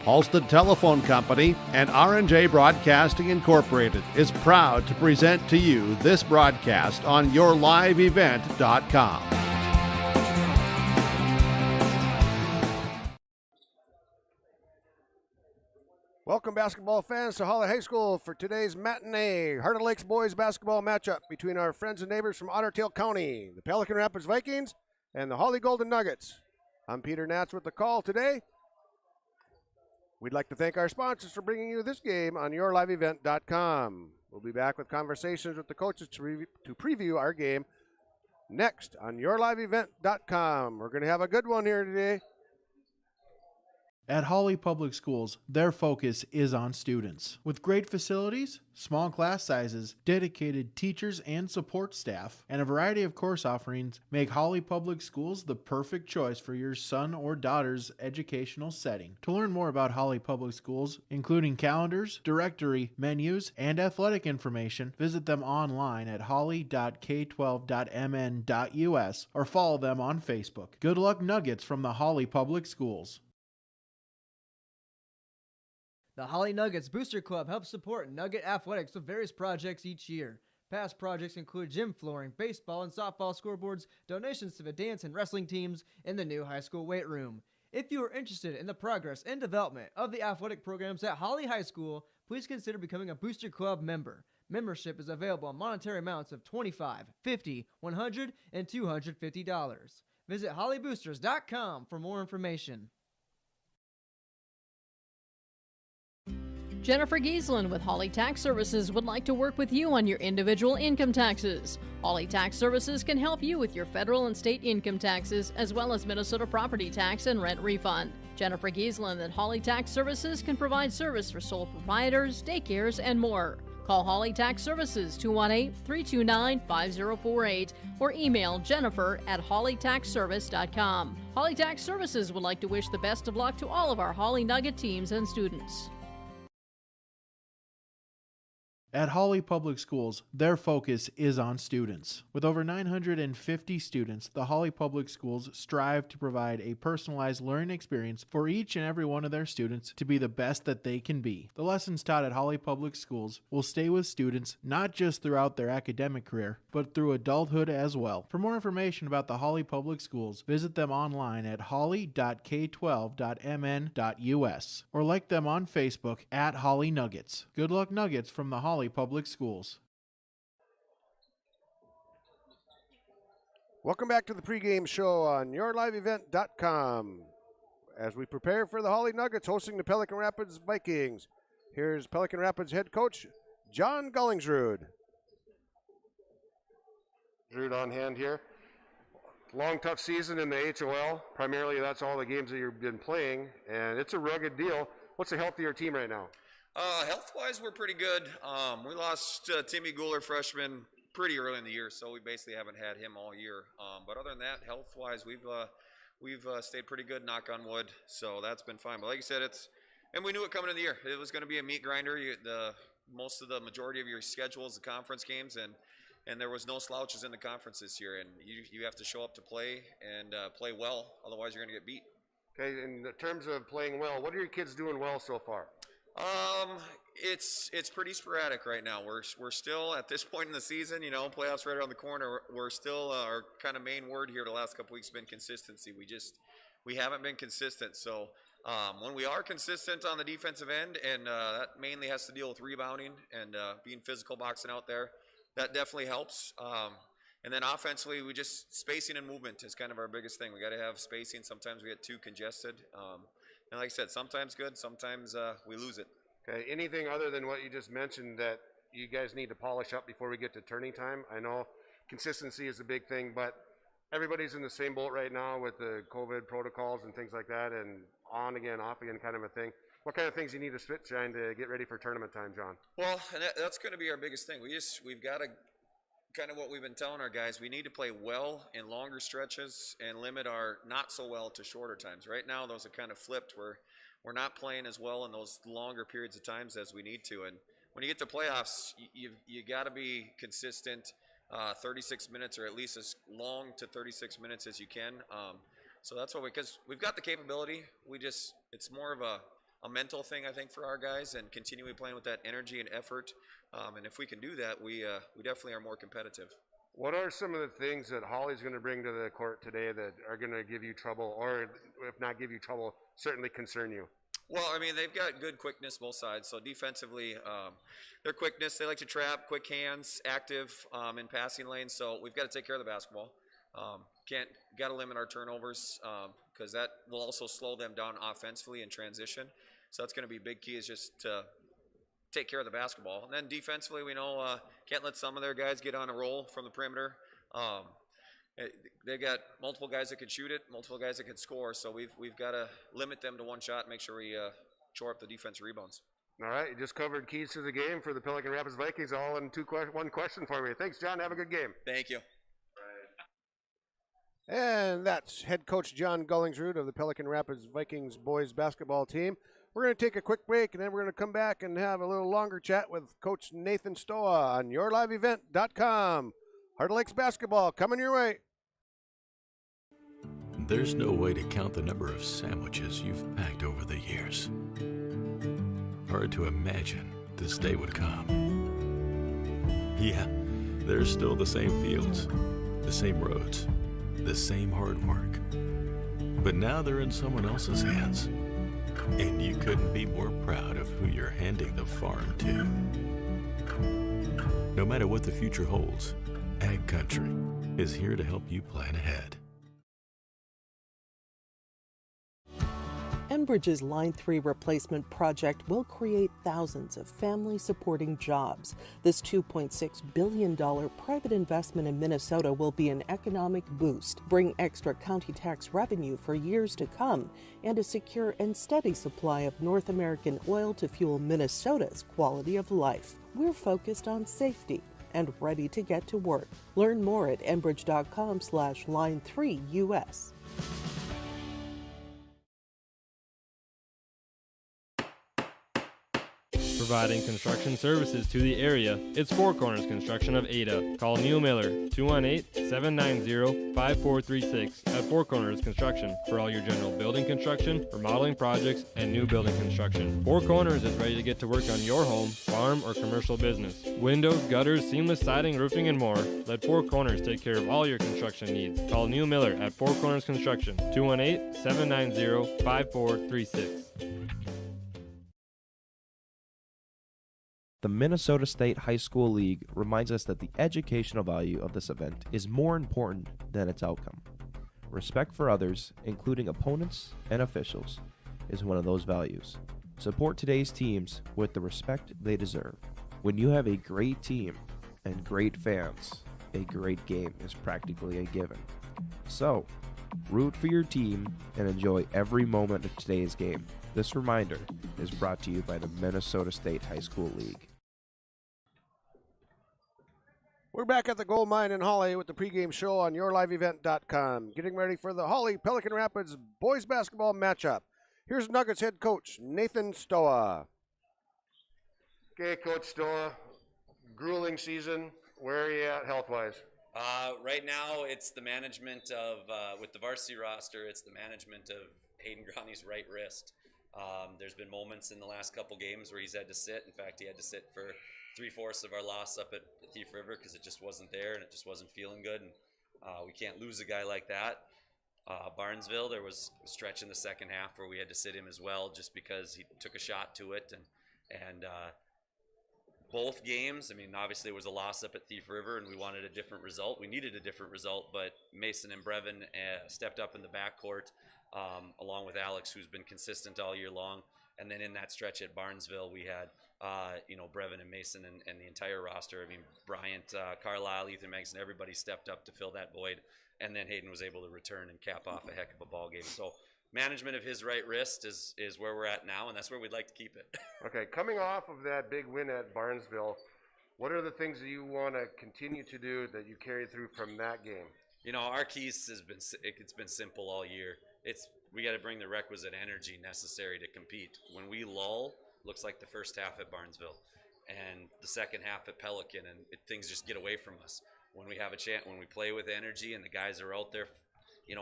Halstead Telephone Company and R&J Broadcasting Incorporated is proud to present to you this broadcast on yourliveevent.com. Welcome, basketball fans, to Hawley High School for today's matinee Heart of Lakes boys basketball matchup between our friends and neighbors from Otter Tail County, the Pelican Rapids Vikings, and the Hawley Golden Nuggets. I'm Peter Natz with the call today. We'd like to thank our sponsors for bringing you this game on yourliveevent.com. We'll be back with conversations with the coaches to preview our game next on yourliveevent.com. We're going to have a good one here today. At Hawley Public Schools, their focus is on students. With great facilities, small class sizes, dedicated teachers and support staff, and a variety of course offerings, make Hawley Public Schools the perfect choice for your son or daughter's educational setting. To learn more about Hawley Public Schools, including calendars, directory, menus, and athletic information, visit them online at hawley.k12.mn.us or follow them on Facebook. Good luck, Nuggets from the Hawley Public Schools. The Hawley Nuggets Booster Club helps support Nugget athletics with various projects each year. Past projects include gym flooring, baseball and softball scoreboards, donations to the dance and wrestling teams, and the new high school weight room. If you are interested in the progress and development of the athletic programs at Hawley High School, please consider becoming a Booster Club member. Membership is available on monetary amounts of $25, $50, $100, and $250. Visit HawleyBoosters.com for more information. Jennifer Giesland with Hawley Tax Services would like to work with you on your individual income taxes. Hawley Tax Services can help you with your federal and state income taxes, as well as Minnesota property tax and rent refund. Jennifer Giesland at Hawley Tax Services can provide service for sole proprietors, daycares, and more. Call Hawley Tax Services 218-329-5048 or email Jennifer at hawleytaxservice.com. Hawley Tax Services would like to wish the best of luck to all of our Hawley Nugget teams and students. At Hawley Public Schools, their focus is on students. With over 950 students, the Hawley Public Schools strive to provide a personalized learning experience for each and every one of their students to be the best that they can be. The lessons taught at Hawley Public Schools will stay with students not just throughout their academic career, but through adulthood as well. For more information about the Hawley Public Schools, visit them online at hawley.k12.mn.us or like them on Facebook at Hawley Nuggets. Good luck, Nuggets from the Hawley Public Schools. Welcome back to the pregame show on yourliveevent.com as we prepare for the Hawley Nuggets hosting the Pelican Rapids Vikings. Here's Pelican Rapids head coach John Gullingsrud. Drew on hand here. Long, tough season in the HOL. Primarily, that's all the games that you've been playing, and it's a rugged deal. What's a healthier team right now? Health-wise, we're pretty good. We lost Timmy Guler, freshman, pretty early in the year, so we basically haven't had him all year. But other than that, health-wise, we've stayed pretty good, knock on wood. So that's been fine. But like you said, and we knew it coming in the year. It was going to be a meat grinder. Most of the majority of your schedule is the conference games, and there was no slouches in the conference this year. And you have to show up to play and play well, otherwise you're going to get beat. Okay, in terms of playing well, what are your kids doing well so far? It's pretty sporadic right now. We're still at this point in the season, playoffs right around the corner. We're still our kind of main word here the last couple weeks has been consistency. We haven't been consistent. So when we are consistent on the defensive end, and that mainly has to deal with rebounding and being physical, boxing out there, that definitely helps. And then offensively, spacing and movement is kind of our biggest thing. We got to have spacing. Sometimes we get too congested. And like I said, sometimes good, sometimes we lose it. Okay, anything other than what you just mentioned that you guys need to polish up before we get to turning time? I know consistency is a big thing, but everybody's in the same boat right now with the COVID protocols and things like that, and on again, off again kind of a thing. What kind of things you need to switch trying to get ready for tournament time, John? Well, and that's going to be our biggest thing. We've got to kind of what we've been telling our guys, we need to play well in longer stretches and limit our not so well to shorter times. Right now, those are kind of flipped where we're not playing as well in those longer periods of times as we need to. And when you get to playoffs, you got to be consistent. 36 minutes or at least as long to 36 minutes as you can. So that's what because we've got the capability. It's more of a mental thing, I think, for our guys, and continually playing with that energy and effort. And if we can do that, we definitely are more competitive. What are some of the things that Hawley's going to bring to the court today that are going to give you trouble, or if not give you trouble, certainly concern you? Well, I mean, they've got good quickness both sides. So defensively, their quickness, they like to trap, quick hands, active in passing lanes. So we've got to take care of the basketball. Got to limit our turnovers because that will also slow them down offensively in transition. So that's going to be a big key, is just to take care of the basketball. And then defensively, we know can't let some of their guys get on a roll from the perimeter. They've got multiple guys that can shoot it, multiple guys that can score. So we've got to limit them to one shot and make sure we shore up the defensive rebounds. All right, you just covered keys to the game for the Pelican Rapids Vikings, all in one question for me. Thanks, John. Have a good game. Thank you. And that's head coach John Gullingsrud of the Pelican Rapids Vikings boys basketball team. We're going to take a quick break, and then we're going to come back and have a little longer chat with Coach Nathan Stoa on yourliveevent.com. Heart of Lakes basketball coming your way. There's no way to count the number of sandwiches you've packed over the years. Hard to imagine this day would come. Yeah, there's still the same fields, the same roads, the same hard work. But now they're in someone else's hands. And you couldn't be more proud of who you're handing the farm to. No matter what the future holds, Ag Country is here to help you plan ahead. Enbridge's Line 3 replacement project will create thousands of family-supporting jobs. This $2.6 billion private investment in Minnesota will be an economic boost, bring extra county tax revenue for years to come, and a secure and steady supply of North American oil to fuel Minnesota's quality of life. We're focused on safety and ready to get to work. Learn more at enbridge.com/line3US. Providing construction services to the area, it's Four Corners Construction of Ada. Call Neil Miller, 218-790-5436 at Four Corners Construction for all your general building construction, remodeling projects, and new building construction. Four Corners is ready to get to work on your home, farm, or commercial business. Windows, gutters, seamless siding, roofing, and more. Let Four Corners take care of all your construction needs. Call Neil Miller at Four Corners Construction, 218-790-5436. The Minnesota State High School League reminds us that the educational value of this event is more important than its outcome. Respect for others, including opponents and officials, is one of those values. Support today's teams with the respect they deserve. When you have a great team and great fans, a great game is practically a given. So, root for your team and enjoy every moment of today's game. This reminder is brought to you by the Minnesota State High School League. We're back at the Gold Mine in Hawley with the pregame show on yourliveevent.com. Getting ready for the Hawley Pelican Rapids boys basketball matchup. Here's Nuggets head coach Nathan Stoa. Okay, Coach Stoa, grueling season. Where are you at health-wise? Right now, it's the management of, with the varsity roster, it's the management of Hayden Grani's right wrist. There's been moments in the last couple games where he's had to sit. In fact, he had to sit for 3/4 of our loss up at Thief River because it just wasn't there and it just wasn't feeling good. And we can't lose a guy like that. Barnesville, there was a stretch in the second half where we had to sit him as well just because he took a shot to it. And both games, I mean, obviously it was a loss up at Thief River and we wanted a different result. We needed a different result, but Mason and Brevin stepped up in the backcourt along with Alex, who's been consistent all year long. And then in that stretch at Barnesville, we had, Brevin and Mason and the entire roster. I mean, Bryant, Carlisle, Ethan Megson, everybody stepped up to fill that void. And then Hayden was able to return and cap off a heck of a ball game. So management of his right wrist is where we're at now, and that's where we'd like to keep it. Okay, coming off of that big win at Barnesville, what are the things that you want to continue to do that you carry through from that game? You know, our keys it's been simple all year. We got to bring the requisite energy necessary to compete. When we lull, looks like the first half at Barnesville and the second half at Pelican, and things just get away from us. when we have a chance, when we play with energy and the guys are out there,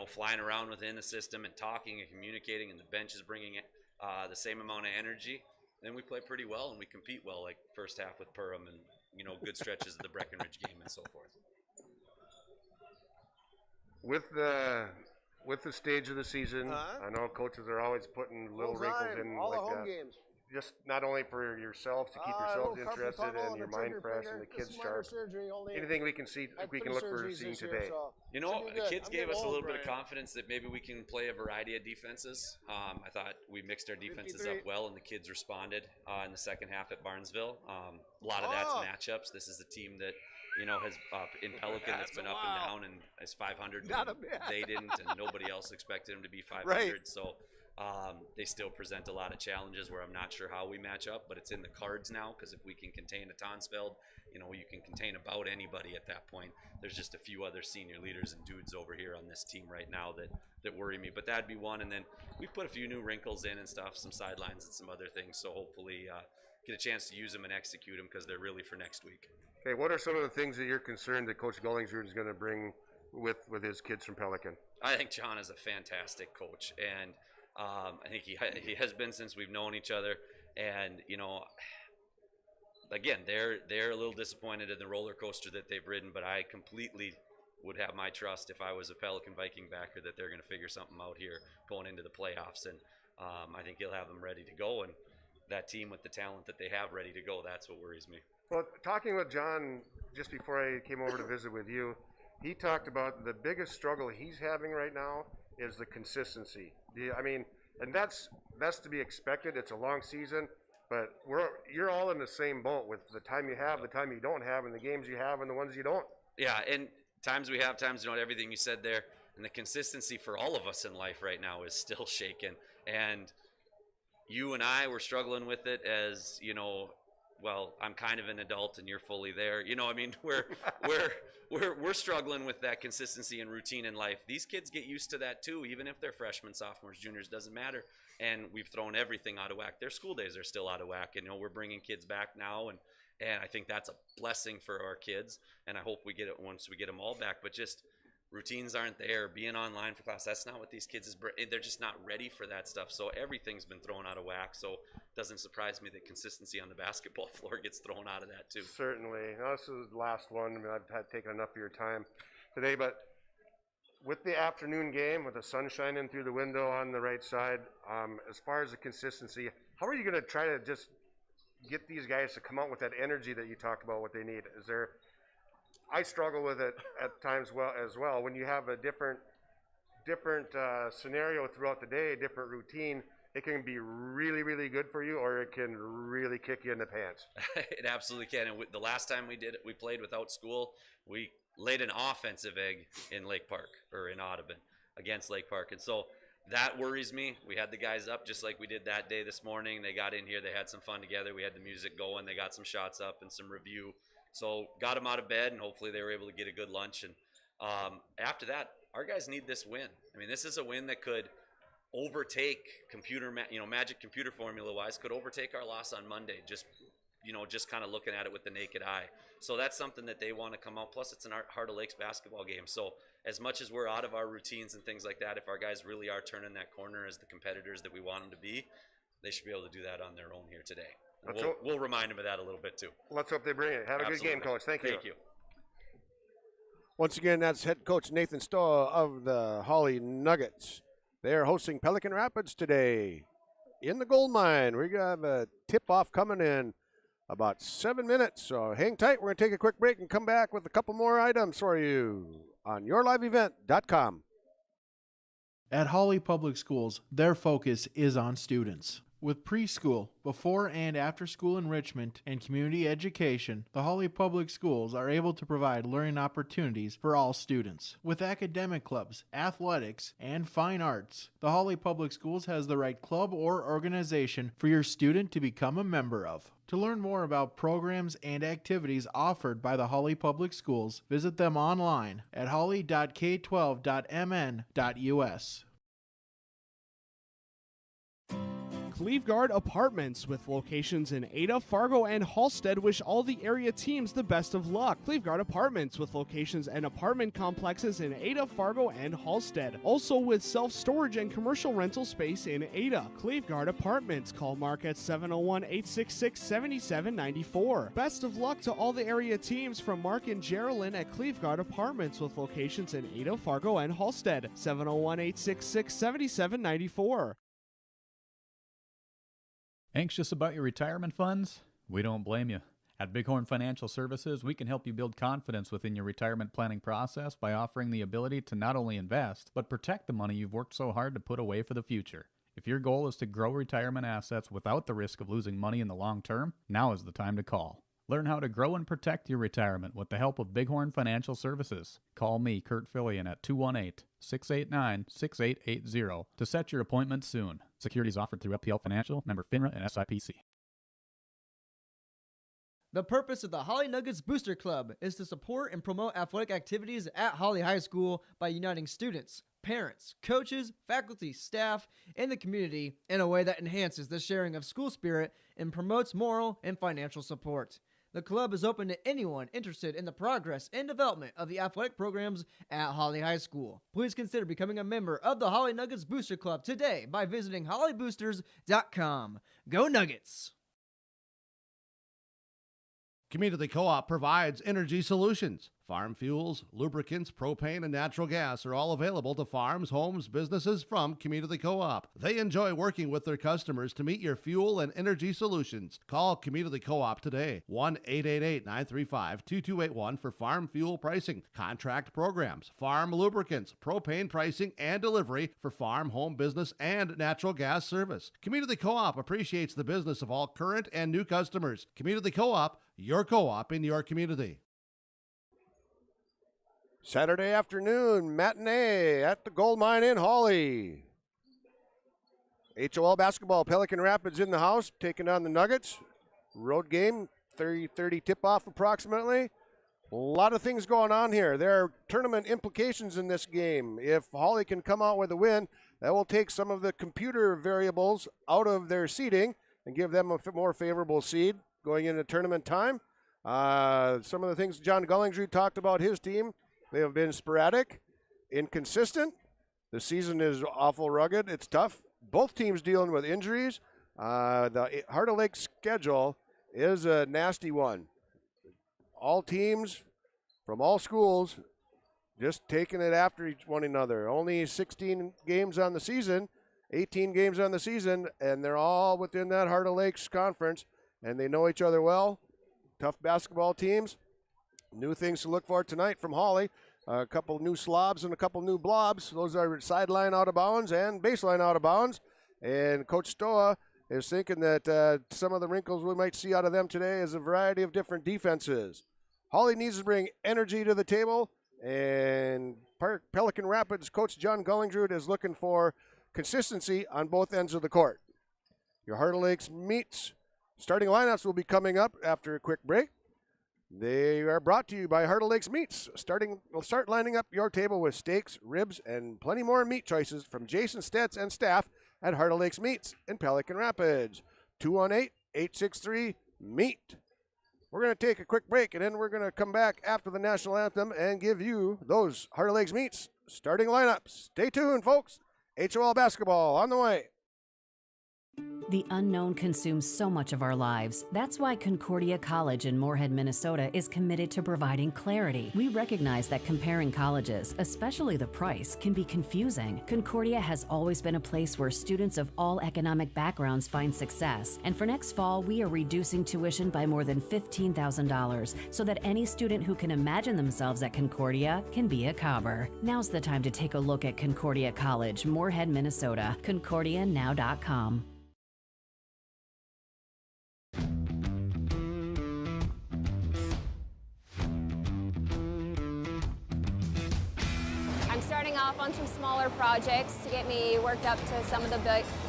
flying around within the system and talking and communicating, and the bench is bringing the same amount of energy, then we play pretty well and we compete well, like first half with Perham and good stretches of the Breckenridge game and so forth. With the stage of the season, I know coaches are always putting little wrinkles in all like the home that. games. Just not only for yourself to keep yourselves interested and your mind fresh and the kids sharp. Anything we can look for seeing today. The kids gave us a little bit of confidence that maybe we can play a variety of defenses. I thought we mixed our defenses up well, and the kids responded in the second half at Barnesville. A lot of that's matchups. This is a team that has in Pelican that's been up and down and is 500. They didn't, and nobody else expected them to be 500. Right. So they still present a lot of challenges where I'm not sure how we match up, but it's in the cards now, because if we can contain a Tonsfeld, you can contain about anybody at that point. There's just a few other senior leaders and dudes over here on this team right now that worry me, but that'd be one. And then we've put a few new wrinkles in and stuff, some sidelines and some other things, so hopefully get a chance to use them and execute them, because they're really for next week. Okay, what are some of the things that you're concerned that Coach Gullingsrud is going to bring with his kids from Pelican? I think John is a fantastic coach, and I think he has been since we've known each other. And again, they're a little disappointed in the roller coaster that they've ridden, but I completely would have my trust if I was a Pelican Viking backer that they're going to figure something out here going into the playoffs. And I think he'll have them ready to go, and that team with the talent that they have ready to go, that's what worries me. Well, talking with John just before I came over to visit with you, he talked about the biggest struggle he's having right now is the consistency. And that's to be expected. It's a long season, but you're all in the same boat with the time you have, the time you don't have, and the games you have and the ones you don't. Yeah, and times we have, times you don't. Everything you said there, and the consistency for all of us in life right now is still shaken. And you and I were struggling with it as well, I'm kind of an adult and you're fully there. We're struggling with that consistency and routine in life. These kids get used to that too, even if they're freshmen, sophomores, juniors, doesn't matter. And we've thrown everything out of whack. Their school days are still out of whack. And we're bringing kids back now, and I think that's a blessing for our kids. And I hope we get it once we get them all back. But just routines aren't there. Being online for class, that's not what these kids they're just not ready for that stuff. So everything's been thrown out of whack. So it doesn't surprise me that consistency on the basketball floor gets thrown out of that too. Certainly. Now, this is the last one. I've taken enough of your time today, but with the afternoon game, with the sun shining through the window on the right side, as far as the consistency, how are you going to try to just get these guys to come out with that energy that you talked about, what they need? I struggle with it at times as well. When you have a different scenario throughout the day, different routine, it can be really, really good for you, or it can really kick you in the pants. It absolutely can. And the last time we did it, we played without school. We laid an offensive egg in Lake Park, or in Audubon, against Lake Park. And so that worries me. We had the guys up just like we did that day this morning. They got in here. They had some fun together. We had the music going. They got some shots up and some review. So got them out of bed, and hopefully they were able to get a good lunch. And after that, our guys need this win. This is a win that could overtake magic computer formula-wise, could overtake our loss on Monday, just kind of looking at it with the naked eye. So that's something that they want to come out. Plus, it's an Heart of Lakes basketball game. So as much as we're out of our routines and things like that, if our guys really are turning that corner as the competitors that we want them to be, they should be able to do that on their own here today. We'll remind them of that a little bit too. Let's hope they bring it. Have a good game, Coach. Thank you. Thank you. Once again, that's head coach Nathan Stoll of the Hawley Nuggets. They're hosting Pelican Rapids today in the gold mine. We got a tip-off coming in about 7 minutes, so hang tight. We're going to take a quick break and come back with a couple more items for you on yourliveevent.com. At Hawley Public Schools, their focus is on students. With preschool, before and after school enrichment, and community education, the Hawley Public Schools are able to provide learning opportunities for all students. With academic clubs, athletics, and fine arts, the Hawley Public Schools has the right club or organization for your student to become a member of. To learn more about programs and activities offered by the Hawley Public Schools, visit them online at hawley.k12.mn.us. Cleveguard Apartments, with locations in Ada, Fargo, and Halstead, wish all the area teams the best of luck. Cleveguard Apartments, with locations and apartment complexes in Ada, Fargo, and Halstead. Also with self-storage and commercial rental space in Ada. Cleveguard Apartments. Call Mark at 701-866-7794. Best of luck to all the area teams from Mark and Geraldine at Cleveguard Apartments, with locations in Ada, Fargo, and Halstead. 701-866-7794. Anxious about your retirement funds? We don't blame you. At Bighorn Financial Services, we can help you build confidence within your retirement planning process by offering the ability to not only invest, but protect the money you've worked so hard to put away for the future. If your goal is to grow retirement assets without the risk of losing money in the long term, now is the time to call. Learn how to grow and protect your retirement with the help of Bighorn Financial Services. Call me, Kurt Fillion, at 218-689-6880 to set your appointment soon. Securities offered through FPL Financial, member FINRA and SIPC. The purpose of the Hawley Nuggets Booster Club is to support and promote athletic activities at Hawley High School by uniting students, parents, coaches, faculty, staff, and the community in a way that enhances the sharing of school spirit and promotes moral and financial support. The club is open to anyone interested in the progress and development of the athletic programs at Hawley High School. Please consider becoming a member of the Hawley Nuggets Booster Club today by visiting HawleyBoosters.com. Go Nuggets! Community Co-op provides energy solutions. Farm fuels, lubricants, propane, and natural gas are all available to farms, homes, businesses from Community Co-op. They enjoy working with their customers to meet your fuel and energy solutions. Call Community Co-op today, 1-888-935-2281 for farm fuel pricing, contract programs, farm lubricants, propane pricing, and delivery for farm, home, business, and natural gas service. Community Co-op appreciates the business of all current and new customers. Community Co-op, your co-op in your community. Saturday afternoon matinee at the Gold Mine in Hawley. HOL basketball, Pelican Rapids in the house, taking on the Nuggets. Road game, 30-30 tip-off approximately. A lot of things going on here. There are tournament implications in this game. If Hawley can come out with a win, that will take some of the computer variables out of their seeding and give them a more favorable seed going into tournament time. Some of the things John Gullingsrud talked about his team, they have been sporadic, inconsistent. The season is awful rugged. It's tough. Both teams dealing with injuries. The Heart of Lake schedule is a nasty one. All teams from all schools just taking it after one another. Only 16 games on the season, 18 games on the season, and they're all within that Heart of Lakes conference, and they know each other well. Tough basketball teams. New things to look for tonight from Hawley. A couple new slobs and a couple new blobs. Those are sideline out of bounds and baseline out of bounds. And Coach Stoa is thinking that some of the wrinkles we might see out of them today is a variety of different defenses. Hawley needs to bring energy to the table, and Pelican Rapids coach John Gullingsrud is looking for consistency on both ends of the court. Your Heart of Lakes meets. Starting lineups will be coming up after a quick break. They are brought to you by Heart of Lakes Meats. We'll start lining up your table with steaks, ribs, and plenty more meat choices from Jason Stetz and staff at Heart of Lakes Meats in Pelican Rapids. 218-863-MEAT. We're going to take a quick break, and then we're going to come back after the national anthem and give you those Heart of Lakes Meats starting lineups. Stay tuned, folks. HOL basketball on the way. The unknown consumes so much of our lives. That's why Concordia College in Moorhead, Minnesota is committed to providing clarity. We recognize that comparing colleges, especially the price, can be confusing. Concordia has always been a place where students of all economic backgrounds find success. And for next fall, we are reducing tuition by more than $15,000 so that any student who can imagine themselves at Concordia can be a Cobber. Now's the time to take a look at Concordia College, Moorhead, Minnesota. ConcordiaNow.com. Starting off on some smaller projects to get me worked up to some of the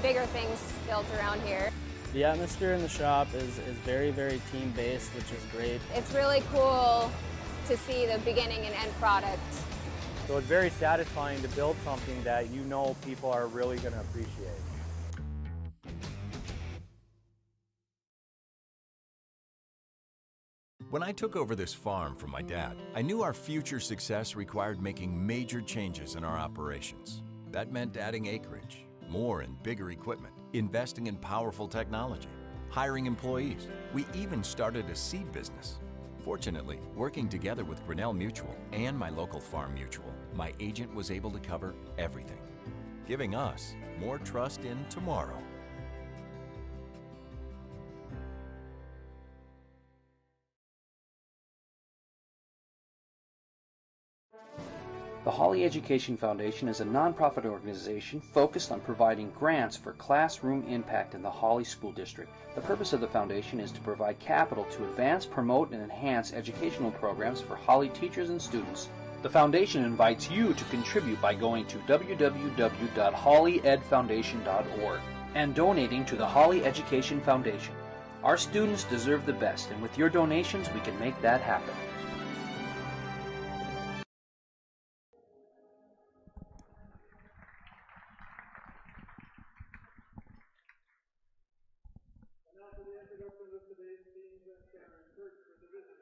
bigger things built around here. The atmosphere in the shop is very, very team-based, which is great. It's really cool to see the beginning and end product. So it's very satisfying to build something that you know people are really going to appreciate. When I took over this farm from my dad, I knew our future success required making major changes in our operations. That meant adding acreage, more and bigger equipment, investing in powerful technology, hiring employees. We even started a seed business. Fortunately, working together with Grinnell Mutual and my local farm mutual, my agent was able to cover everything, giving us more trust in tomorrow. The Hawley Education Foundation is a nonprofit organization focused on providing grants for classroom impact in the Hawley School District. The purpose of the foundation is to provide capital to advance, promote, and enhance educational programs for Hawley teachers and students. The foundation invites you to contribute by going to www.hawleyedfoundation.org and donating to the Hawley Education Foundation. Our students deserve the best, and with your donations we can make that happen.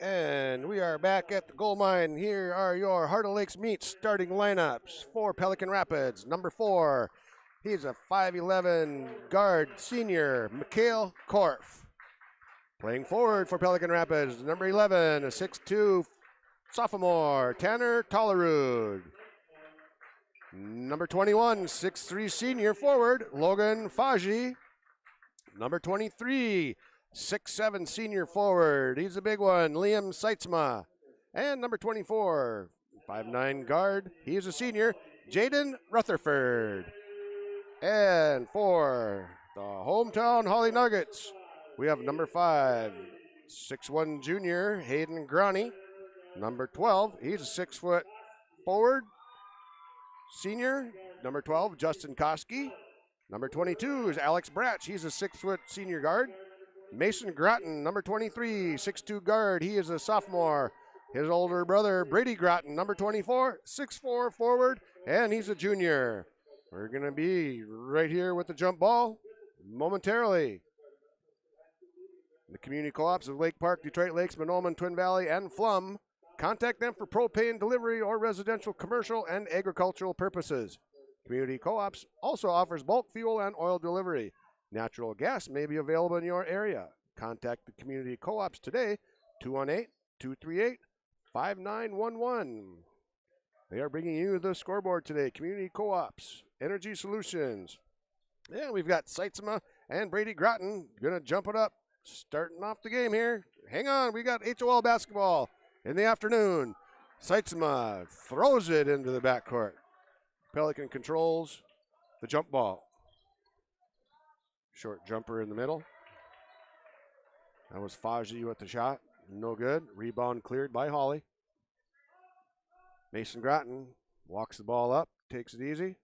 And we are back at the gold mine. Here are your Heart of Lakes meets starting lineups for Pelican Rapids. Number 4, he's a 5'11 guard senior, Mikhail Korf. Playing forward for Pelican Rapids, number 11, a 6'2 sophomore, Tanner Tollerud. Number 21, 6'3 senior forward, Logan Faji. Number 23, 6'7 senior forward. He's a big one, Liam Seitzma. And number 24, 5'9 guard. He's a senior, Jaden Rutherford. And for the hometown Hawley Nuggets, we have number 5, 6'1 junior, Hayden Groney. Number 12, he's a 6-foot forward, senior. Number 12, Justin Koski. Number 22 is Alex Bratch. He's a 6-foot senior guard. Mason Groton, number 23, 6'2 guard. He is a sophomore. His older brother, Brady Groton, number 24, 6'4 forward, and he's a junior. We're going to be right here with the jump ball momentarily. The community co-ops of Lake Park, Detroit Lakes, Monoman, Twin Valley, and Flum. Contact them for propane delivery or residential, commercial, and agricultural purposes. Community co-ops also offers bulk fuel and oil delivery. Natural gas may be available in your area. Contact the community co-ops today, 218-238-5911. They are bringing you the scoreboard today. Community co-ops, energy solutions. And we've got Seitzma and Brady Groton going to jump it up, starting off the game here. Hang on, we got HOL basketball in the afternoon. Seitzma throws it into the backcourt. Pelican controls the jump ball. Short jumper in the middle. That was Faji with the shot. No good. Rebound cleared by Hawley. Mason Groton walks the ball up, takes it easy.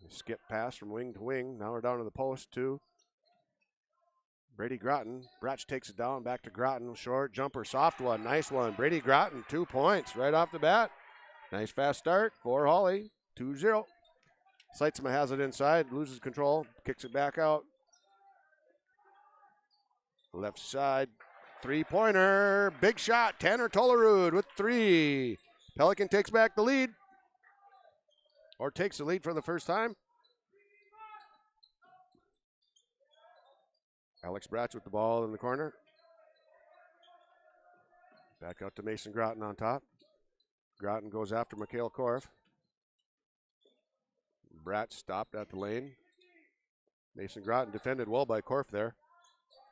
Skip pass from wing to wing. Now we're down to the post, too. Brady Groton. Bratch takes it down, back to Groton. Short jumper, soft one, nice one. Brady Groton, 2 points right off the bat. Nice fast start for Hawley, 2-0. Seitzma has it inside, loses control, kicks it back out. Left side, three-pointer, big shot. Tanner Tollerud with 3. Pelican takes back the lead, or takes the lead for the first time. Alex Bratch with the ball in the corner. Back out to Mason Groton on top. Groton goes after Mikhail Korf. Bratch stopped at the lane. Mason Groton defended well by Korf there.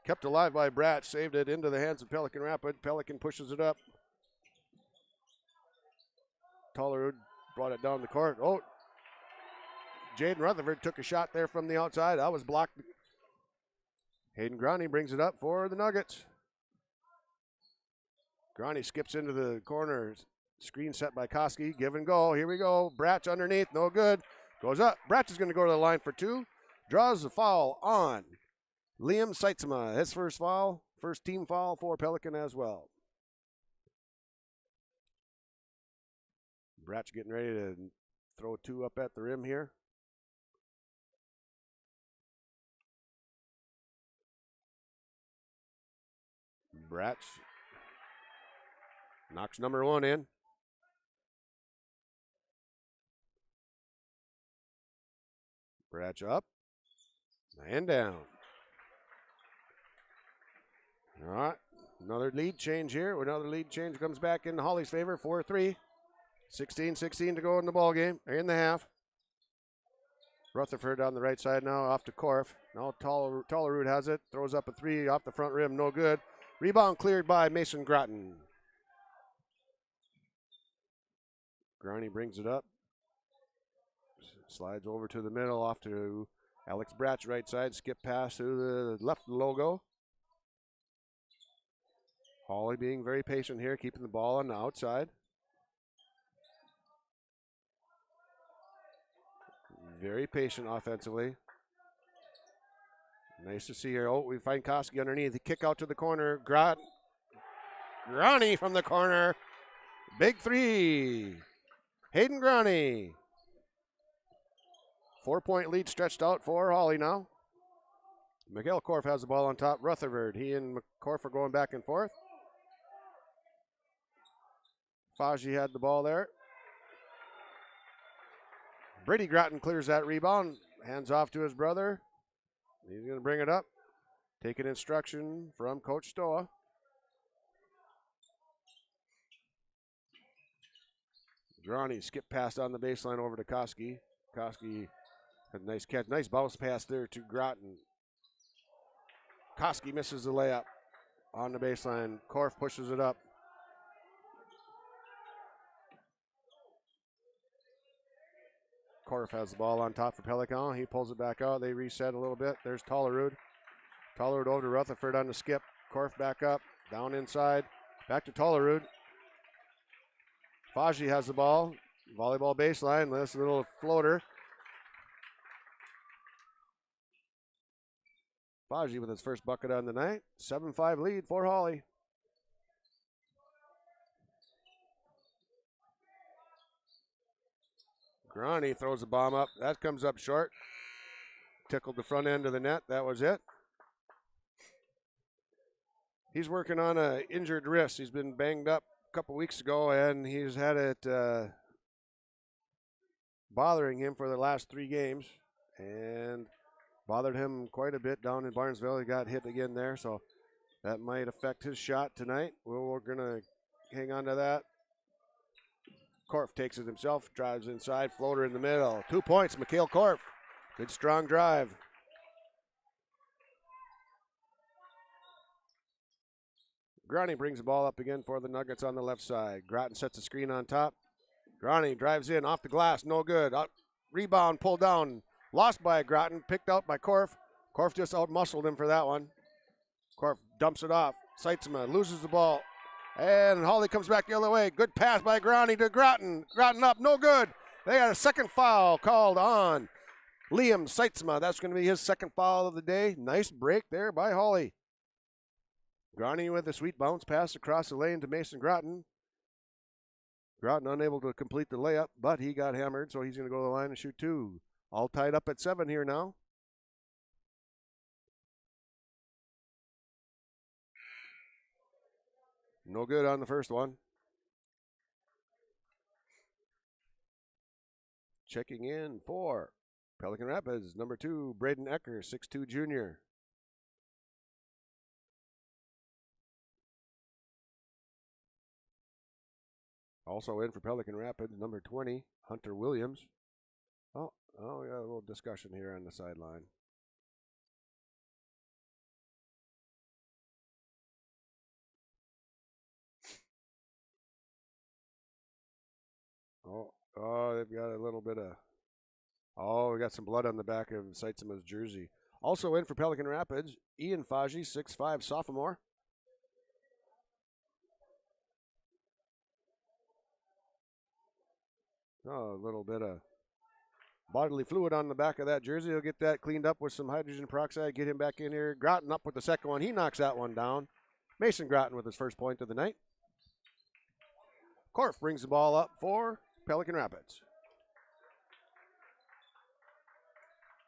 Kept alive by Bratch, saved it into the hands of Pelican Rapid. Pelican pushes it up. Tollerud brought it down the court. Oh, Jaden Rutherford took a shot there from the outside. That was blocked. Hayden Groney brings it up for the Nuggets. Groney skips into the corner. Screen set by Koski. Give and go. Here we go. Bratch underneath. No good. Goes up. Bratch is going to go to the line for 2. Draws the foul on Liam Seitzma. His first foul. First team foul for Pelican as well. Bratch getting ready to throw 2 up at the rim here. Bratch knocks number 1 in. Bratch up and down. All right, another lead change here. Another lead change comes back in Hawley's favor, 4-3. 16-16 to go in the ball game, or in the half. Rutherford on the right side now, off to Korf. Now Tollerud has it, throws up a 3 off the front rim, no good. Rebound cleared by Mason Groton. Granny brings it up. Slides over to the middle, off to Alex Bratch, right side. Skip pass to the left logo. Hawley being very patient here, keeping the ball on the outside. Very patient offensively. Nice to see here. Oh, we find Koski underneath. The kick out to the corner. Granny from the corner. Big 3. Hayden Granny. 4-point lead stretched out for Hawley now. Miguel Korf has the ball on top. Rutherford. He and Korf are going back and forth. Faji had the ball there. Brady Groton clears that rebound. Hands off to his brother. He's going to bring it up. Taking instruction from Coach Stoa. Granny skip pass on the baseline over to Koski. Koski had a nice catch. Nice bounce pass there to Groton. Koski misses the layup on the baseline. Korf pushes it up. Korf has the ball on top for Pelican. He pulls it back out. They reset a little bit. There's Tollerud. Tollerud over to Rutherford on the skip. Korf back up. Down inside. Back to Tollerud. Faji has the ball. Volleyball baseline. This little floater. Faji with his first bucket on the night. 7-5 lead for Hawley. Granny throws the bomb up. That comes up short. Tickled the front end of the net. That was it. He's working on an injured wrist. He's been banged up a couple weeks ago, and he's had it bothering him for the last 3 games, and bothered him quite a bit down in Barnesville. He got hit again there, so that might affect his shot tonight. We're going to hang on to that. Korf takes it himself, drives inside, floater in the middle. 2 points, Mikhail Korf. Good strong drive. Granny brings the ball up again for the Nuggets on the left side. Groton sets the screen on top. Granny drives in, off the glass, no good. Rebound, pulled down, lost by Groton, picked out by Korf. Korf just out-muscled him for that one. Korf dumps it off. Seitzma loses the ball. And Hawley comes back the other way. Good pass by Granny to Groton. Groton up, no good. They got a second foul called on Liam Seitzma. That's going to be his second foul of the day. Nice break there by Hawley. Granny with a sweet bounce pass across the lane to Mason Groton. Groton unable to complete the layup, but he got hammered, so he's going to go to the line and shoot 2. All tied up at 7 here now. No good on the first one. Checking in for Pelican Rapids, number 2, Braden Ecker, 6'2" junior. Also in for Pelican Rapids, number 20, Hunter Williams. Oh, we got a little discussion here on the sideline. Oh, they've got a little bit of... Oh, we got some blood on the back of Seitzma's jersey. Also in for Pelican Rapids, Ian Faji, 6'5", sophomore. Oh, a little bit of bodily fluid on the back of that jersey. He'll get that cleaned up with some hydrogen peroxide, get him back in here. Groton up with the second one. He knocks that one down. Mason Groton with his first point of the night. Korf brings the ball up for Pelican Rapids.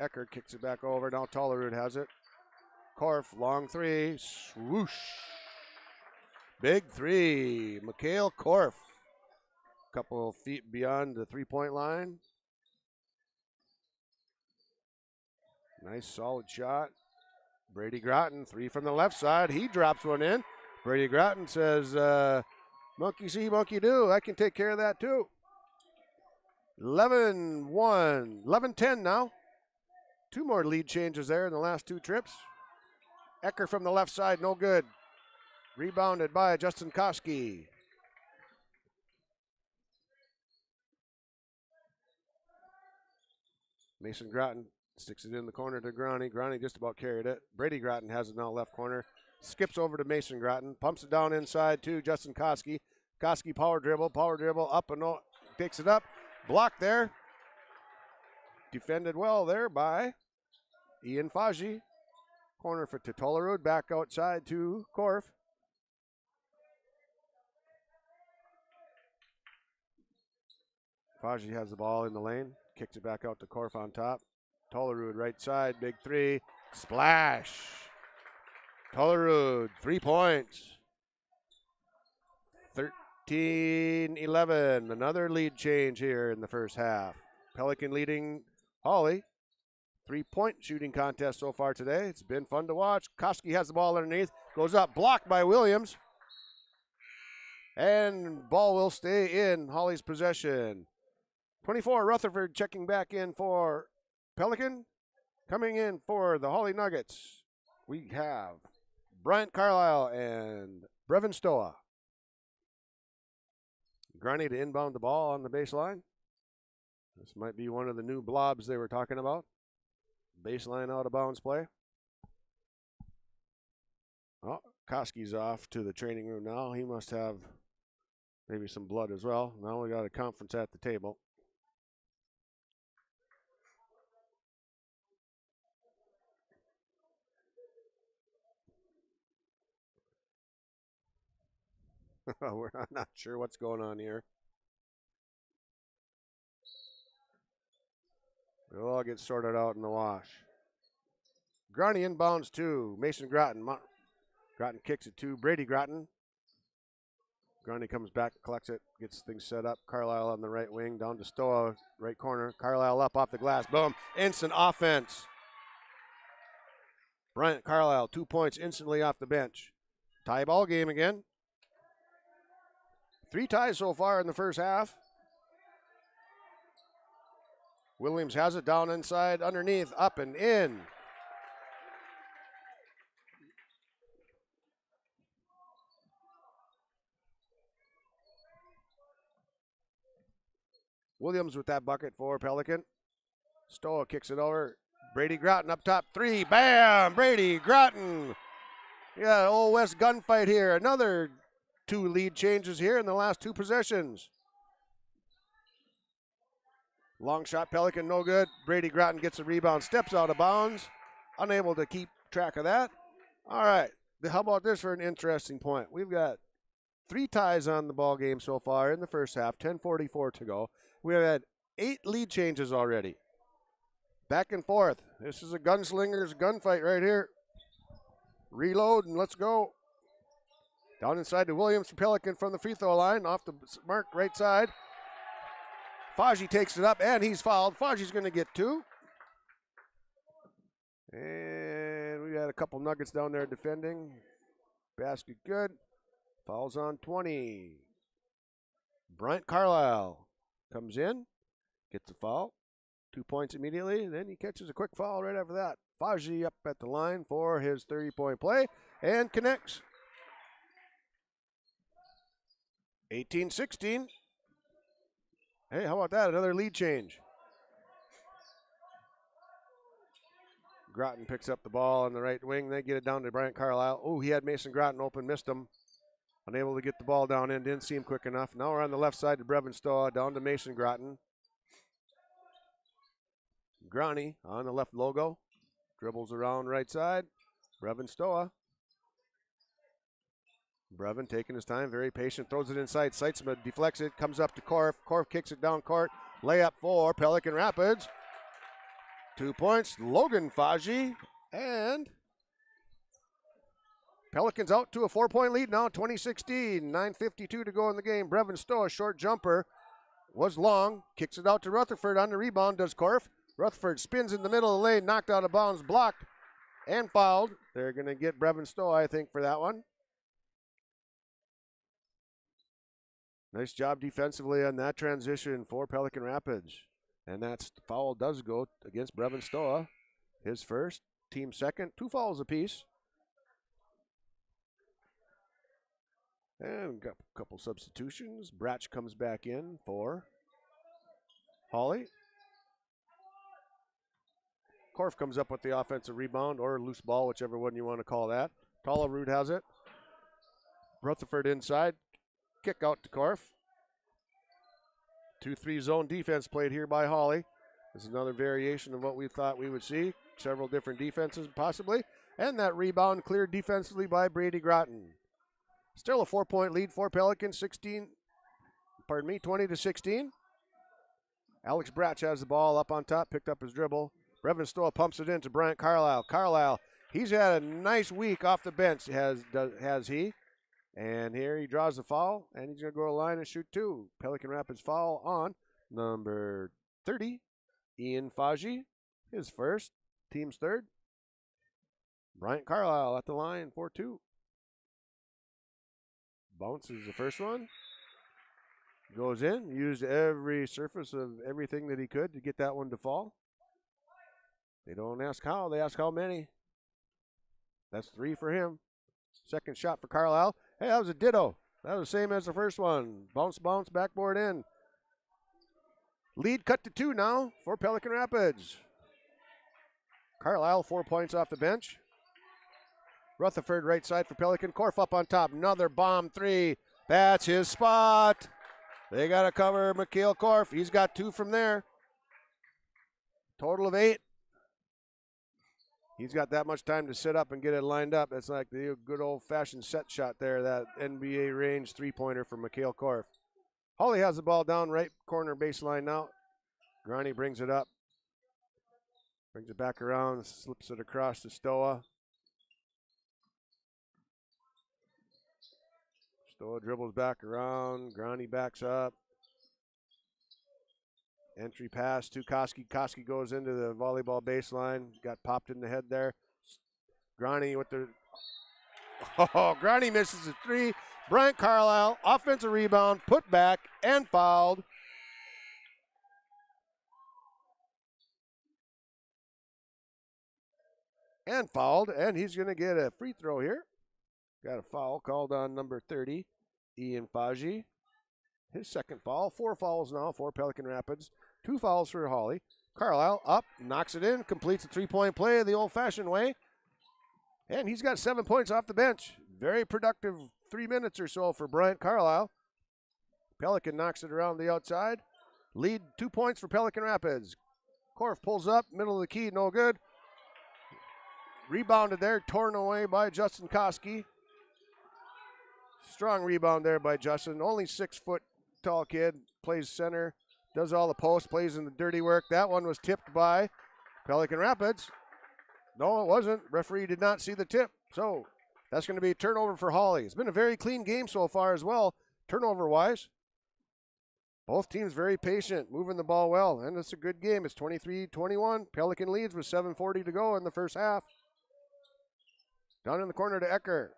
Eckert kicks it back over. Now Tollerud has it. Korf, long 3. Swoosh. Big three. Mikhail Korf. Couple feet beyond the three-point line. Nice solid shot. Brady Groton, three from the left side. He drops one in. Brady Groton says, monkey see, monkey do. I can take care of that too. 11-1, 11-10 now. Two more lead changes there in the last two trips. Ecker from the left side, no good. Rebounded by Justin Koski. Mason Groton sticks it in the corner to Groney. Groney just about carried it. Brady Groton has it now left corner. Skips over to Mason Groton. Pumps it down inside to Justin Koski. Koski power dribble, up and takes it up. Blocked there. Defended well there by Ian Faji. Corner for Tolarud. Back outside to Korf. Faji has the ball in the lane. Kicks it back out to Korf on top. Tolarud right side. Big three. Splash. Tolarud, 3 points. 13-11. Another lead change here in the first half. Pelican leading Hawley. 3-point shooting contest so far today. It's been fun to watch. Koski has the ball underneath. Goes up, blocked by Williams. And ball will stay in Hawley's possession. 24, Rutherford checking back in for Pelican. Coming in for the Hawley Nuggets, we have Bryant Carlisle and Brevin Stoa. Groney to inbound the ball on the baseline. This might be one of the new blobs they were talking about. Baseline out of bounds play. Oh, Koski's off to the training room now. He must have maybe some blood as well. Now we got a conference at the table. I'm not sure what's going on here. It'll all get sorted out in the wash. Groney inbounds to Mason Groton. Groton kicks it to Brady Groton. Groney comes back, collects it, gets things set up. Carlisle on the right wing, down to Stoa, right corner. Carlisle up off the glass. Boom. Instant offense. Bryant Carlisle, 2 points instantly off the bench. Tie ball game again. 3 ties so far in the first half. Williams has it down inside, underneath, up and in. Williams with that bucket for Pelican. Stoa kicks it over. Brady Groton up top, 3. Bam! Brady Groton. Yeah, Old West gunfight here. Another 2 lead changes here in the last 2 possessions. Long shot, Pelican, no good. Brady Groton gets a rebound, steps out of bounds. Unable to keep track of that. All right, how about this for an interesting point? We've got 3 ties on the ball game so far in the first half, 10:44 to go. We have had 8 lead changes already. Back and forth. This is a gunslinger's gunfight right here. Reload and let's go. Down inside to Williams for Pelican from the free throw line. Off the mark, right side. Faji takes it up, and he's fouled. Faji's going to get 2. And we got a couple Nuggets down there defending. Basket good. Fouls on 20. Bryant Carlisle comes in, gets a foul. 2 points immediately. Then he catches a quick foul right after that. Faji up at the line for his 30-point play and connects. 18-16. Hey, how about that? Another lead change. Groton picks up the ball on the right wing. They get it down to Bryant Carlisle. Oh, he had Mason Groton open, missed him. Unable to get the ball down in, didn't see him quick enough. Now we're on the left side to Brevin Stoa, down to Mason Groton. Groney on the left logo. Dribbles around right side. Brevin Stoa. Brevin taking his time, very patient, throws it inside. Seitzman deflects it, comes up to Korf. Korf kicks it down court. Layup for Pelican Rapids. 2 points, Logan Faji. And Pelicans out to a 4-point lead now, 20-16. 9:52 to go in the game. Brevin Stowe, short jumper, was long. Kicks it out to Rutherford on the rebound, does Korf. Rutherford spins in the middle of the lane, knocked out of bounds, blocked, and fouled. They're going to get Brevin Stowe, I think, for that one. Nice job defensively on that transition for Pelican Rapids. And that foul does go against Brevin Stowe. His first, team second, 2 fouls apiece. And got a couple substitutions. Bratch comes back in for Hawley. Korf comes up with the offensive rebound or loose ball, whichever one you want to call that. Tollerud has it. Rutherford inside. Kick out to Korf. 2-3 zone defense played here by Hawley. This is another variation of what we thought we would see. Several different defenses possibly. And that rebound cleared defensively by Brady Groton. Still a 4-point lead for Pelican, 20-16. Alex Bratch has the ball up on top, picked up his dribble. Brevin Stowe pumps it in to Bryant Carlisle. Carlisle, he's had a nice week off the bench, has he. And here he draws the foul, and he's going to go to the line and shoot 2. Pelican Rapids foul on number 30, Ian Faji, his first, team's third. Bryant Carlisle at the line for 2. Bounces the first one. Goes in, used every surface of everything that he could to get that one to fall. They don't ask how, they ask how many. That's 3 for him. Second shot for Carlisle. Hey, that was a ditto. That was the same as the first one. Bounce, backboard in. Lead cut to 2 now for Pelican Rapids. Carlisle 4 points off the bench. Rutherford right side for Pelican. Korf up on top. Another bomb 3. That's his spot. They got to cover Mikhail Korf. He's got 2 from there. Total of 8. He's got that much time to sit up and get it lined up. That's like the good old-fashioned set shot there, that NBA range 3-pointer for Mikhail Korf. Hawley has the ball down right corner baseline now. Grani brings it up. Brings it back around, slips it across to Stoa. Stoa dribbles back around. Grani backs up. Entry pass to Koski. Koski goes into the volleyball baseline. Got popped in the head there. Grani with the... Oh, Grani misses a 3. Bryant Carlisle, offensive rebound, put back, and fouled. And he's going to get a free throw here. Got a foul called on number 30, Ian Faji. His second foul. 4 fouls now for Pelican Rapids. 2 fouls for Hawley. Carlisle up, knocks it in, completes a 3-point play the old-fashioned way. And he's got 7 points off the bench. Very productive 3 minutes or so for Bryant Carlisle. Pelican knocks it around the outside. Lead 2 points for Pelican Rapids. Korf pulls up, middle of the key, no good. Rebounded there, torn away by Justin Koski. Strong rebound there by Justin. Only 6-foot tall kid, plays center, does all the posts, plays in the dirty work. That one was tipped by Pelican Rapids. No, it wasn't. Referee did not see the tip. So that's going to be a turnover for Hawley. It's been a very clean game so far as well, turnover-wise. Both teams very patient, moving the ball well, and it's a good game. It's 23-21. Pelican leads with 7:40 to go in the first half. Down in the corner to Ecker.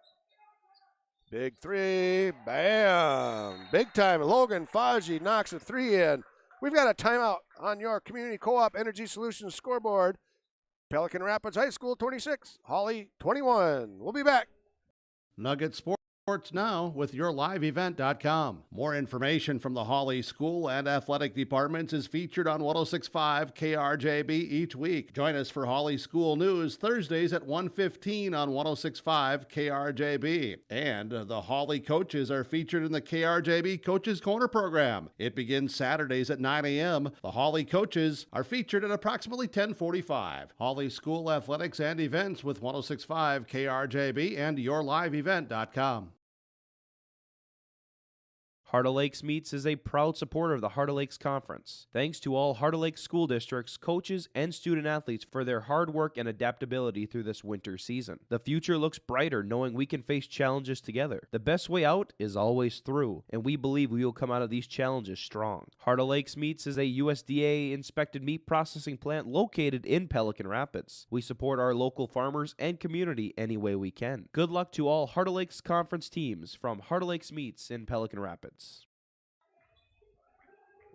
Big 3, bam! Big time. Logan Faji knocks a 3 in. We've got a timeout on your Community Co-op Energy Solutions scoreboard. Pelican Rapids High School 26, Hawley 21. We'll be back. Nugget Sports now with yourliveevent.com. More information from the Hawley School and Athletic Departments is featured on 106.5 KRJB each week. Join us for Hawley School News Thursdays at 1:15 on 106.5 KRJB. And the Hawley coaches are featured in the KRJB Coaches Corner program. It begins Saturdays at 9 a.m. The Hawley coaches are featured at approximately 10:45. Hawley School Athletics and Events with 106.5 KRJB and yourliveevent.com. Heart of Lakes Meats is a proud supporter of the Heart of Lakes Conference. Thanks to all Heart of Lakes school districts, coaches, and student athletes for their hard work and adaptability through this winter season. The future looks brighter knowing we can face challenges together. The best way out is always through, and we believe we will come out of these challenges strong. Heart of Lakes Meats is a USDA-inspected meat processing plant located in Pelican Rapids. We support our local farmers and community any way we can. Good luck to all Heart of Lakes Conference teams from Heart of Lakes Meats in Pelican Rapids.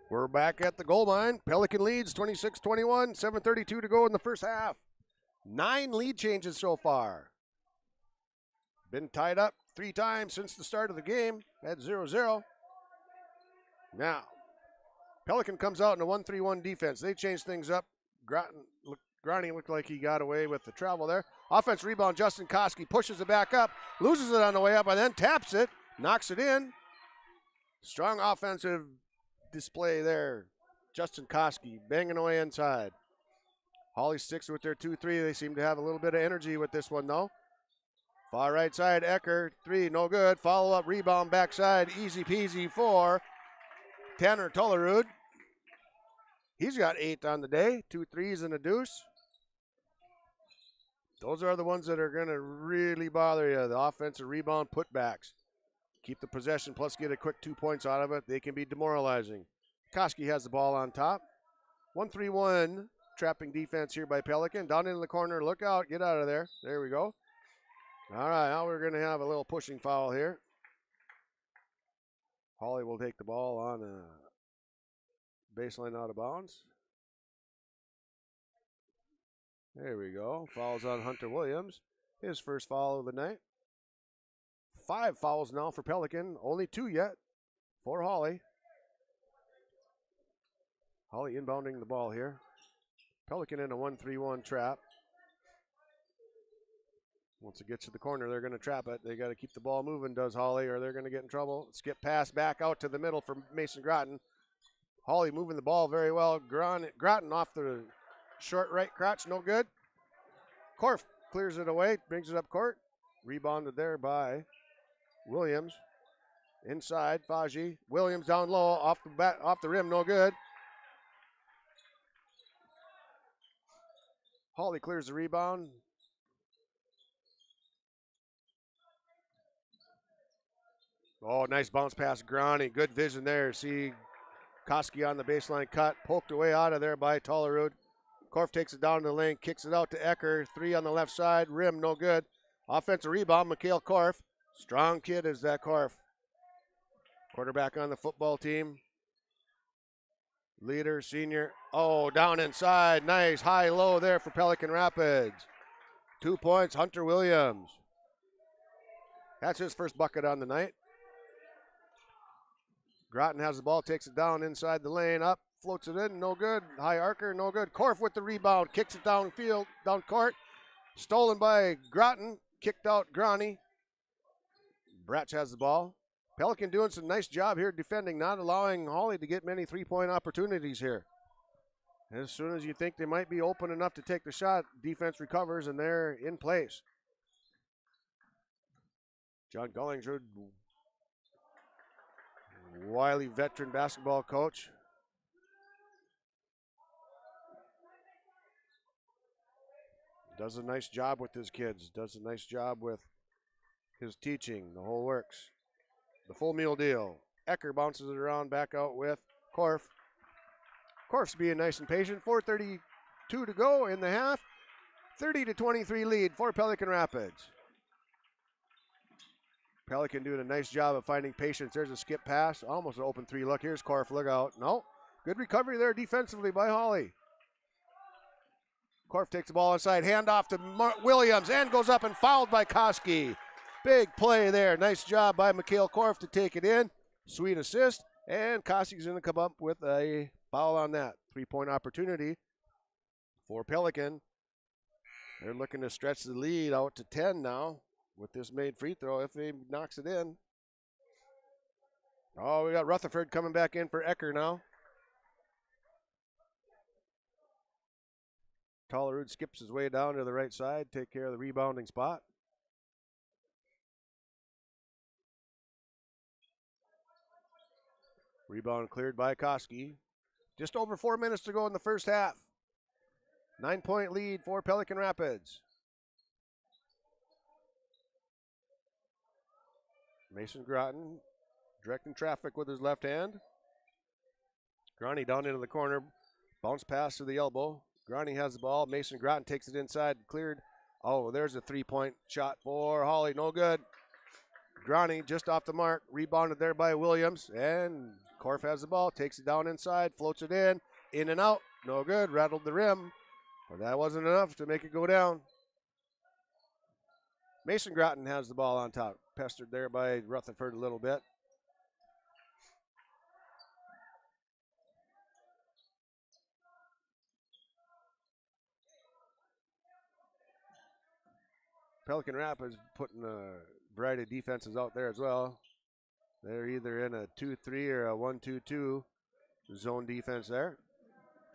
We're back at the goal line. Pelican leads 26-21, 7:32 to go in the first half. 9 lead changes so far. Been tied up 3 times since the start of the game at 0-0. Now, Pelican comes out in a 1-3-1 defense. They changed things up. Groney looked like he got away with the travel there. Offense rebound, Justin Koski pushes it back up, loses it on the way up, and then taps it, knocks it in. Strong offensive display there. Justin Koski banging away inside. Hawley sticks with their 2-3. They seem to have a little bit of energy with this one, though. Far right side, Ecker, 3, no good. Follow-up rebound backside, easy peasy for Tanner Tullerud. He's got 8 on the day, 2 threes and a deuce. Those are the ones that are going to really bother you, the offensive rebound putbacks. Keep the possession, plus get a quick 2 points out of it. They can be demoralizing. Koski has the ball on top. 1-3-1 trapping defense here by Pelican. Down into the corner, look out, get out of there. There we go. All right, now we're going to have a little pushing foul here. Hawley will take the ball on a baseline out of bounds. There we go. Fouls on Hunter Williams. His first foul of the night. 5 fouls now for Pelican. Only 2 yet for Hawley. Hawley inbounding the ball here. Pelican in a 1-3-1 trap. Once it gets to the corner, they're going to trap it. They got to keep the ball moving, does Hawley, or they're going to get in trouble. Skip pass back out to the middle for Mason Groton. Hawley moving the ball very well. Groton off the short right crotch, no good. Korf clears it away, brings it up court. Rebounded there by Williams. Inside, Faji. Williams down low, off the rim, no good. Hawley clears the rebound. Oh, nice bounce pass, Groney. Good vision there. See Koski on the baseline cut. Poked away out of there by Tullerud. Korf takes it down to the lane, kicks it out to Ecker. 3 on the left side. Rim, no good. Offensive rebound, Mikhail Korf. Strong kid is that Korf. Quarterback on the football team. Leader, senior. Oh, down inside. Nice high-low there for Pelican Rapids. 2 points, Hunter Williams. That's his first bucket on the night. Groton has the ball, takes it down inside the lane, up, floats it in, no good. High arcer, no good. Korf with the rebound, kicks it downfield, down court. Stolen by Groton, kicked out Groney. Bratch has the ball. Pelican doing some nice job here defending, not allowing Hawley to get many 3-point opportunities here. As soon as you think they might be open enough to take the shot, defense recovers and they're in place. John Gullingsrud, wily veteran basketball coach. Does a nice job with his kids, does a nice job with his teaching, the whole works. The full meal deal. Ecker bounces it around back out with Korf. Korf's being nice and patient. 4:32 to go in the half. 30-23 lead for Pelican Rapids. Pelican doing a nice job of finding patience. There's a skip pass. Almost an open 3 look. Here's Korf. Look out. No. Good recovery there defensively by Hawley. Korf takes the ball inside. Hand off to Williams and goes up and fouled by Koski. Big play there. Nice job by Mikhail Korf to take it in. Sweet assist. And Koski's going to come up with a foul on that. 3-point opportunity for Pelican. They're looking to stretch the lead out to 10 now with this made free throw if he knocks it in. Oh, we got Rutherford coming back in for Ecker now. Tullerud skips his way down to the right side, take care of the rebounding spot. Rebound cleared by Koski. Just over 4 minutes to go in the first half. 9-point lead for Pelican Rapids. Mason Groton directing traffic with his left hand. Groney down into the corner. Bounce pass to the elbow. Groney has the ball. Mason Groton takes it inside. Cleared. Oh, there's a three-point shot for Hawley. No good. Groney just off the mark. Rebounded there by Williams. And Korf has the ball. Takes it down inside. Floats it in. In and out. No good. Rattled the rim. But that wasn't enough to make it go down. Mason Groton has the ball on top. Pestered there by Rutherford a little bit. Pelican Rapids putting a variety of defenses out there as well. They're either in a 2-3 or a 1-2-2 zone defense there.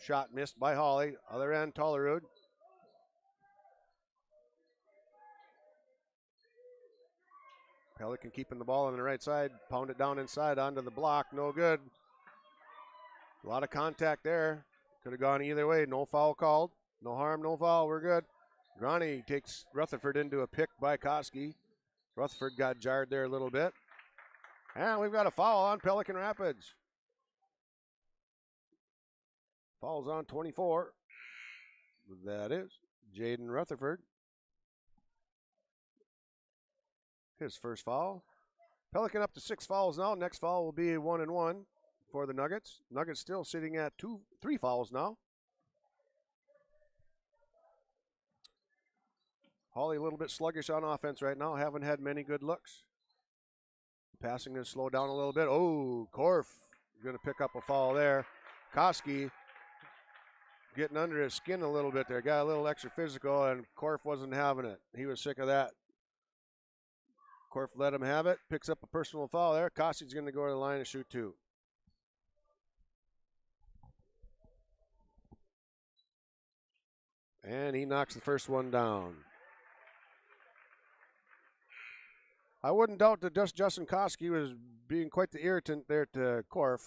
Shot missed by Hawley. Other end, Tollerud. Pelican keeping the ball on the right side. Pound it down inside onto the block. No good. A lot of contact there. Could have gone either way. No foul called. No harm, no foul. We're good. Groney takes Rutherford into a pick by Koski. Rutherford got jarred there a little bit. And we've got a foul on Pelican Rapids. Foul's on 24. That is Jaden Rutherford. His first foul. Pelican up to 6 fouls now. Next foul will be a 1-and-1 for the Nuggets. Nuggets still sitting at 3 fouls now. Hawley a little bit sluggish on offense right now. Haven't had many good looks. Passing is slowed down a little bit. Oh, Korf going to pick up a foul there. Koski getting under his skin a little bit there. Got a little extra physical, and Korf wasn't having it. He was sick of that. Korf let him have it. Picks up a personal foul there. Koski's going to go to the line and shoot 2. And he knocks the first one down. I wouldn't doubt that Justin Koski was being quite the irritant there to Korf.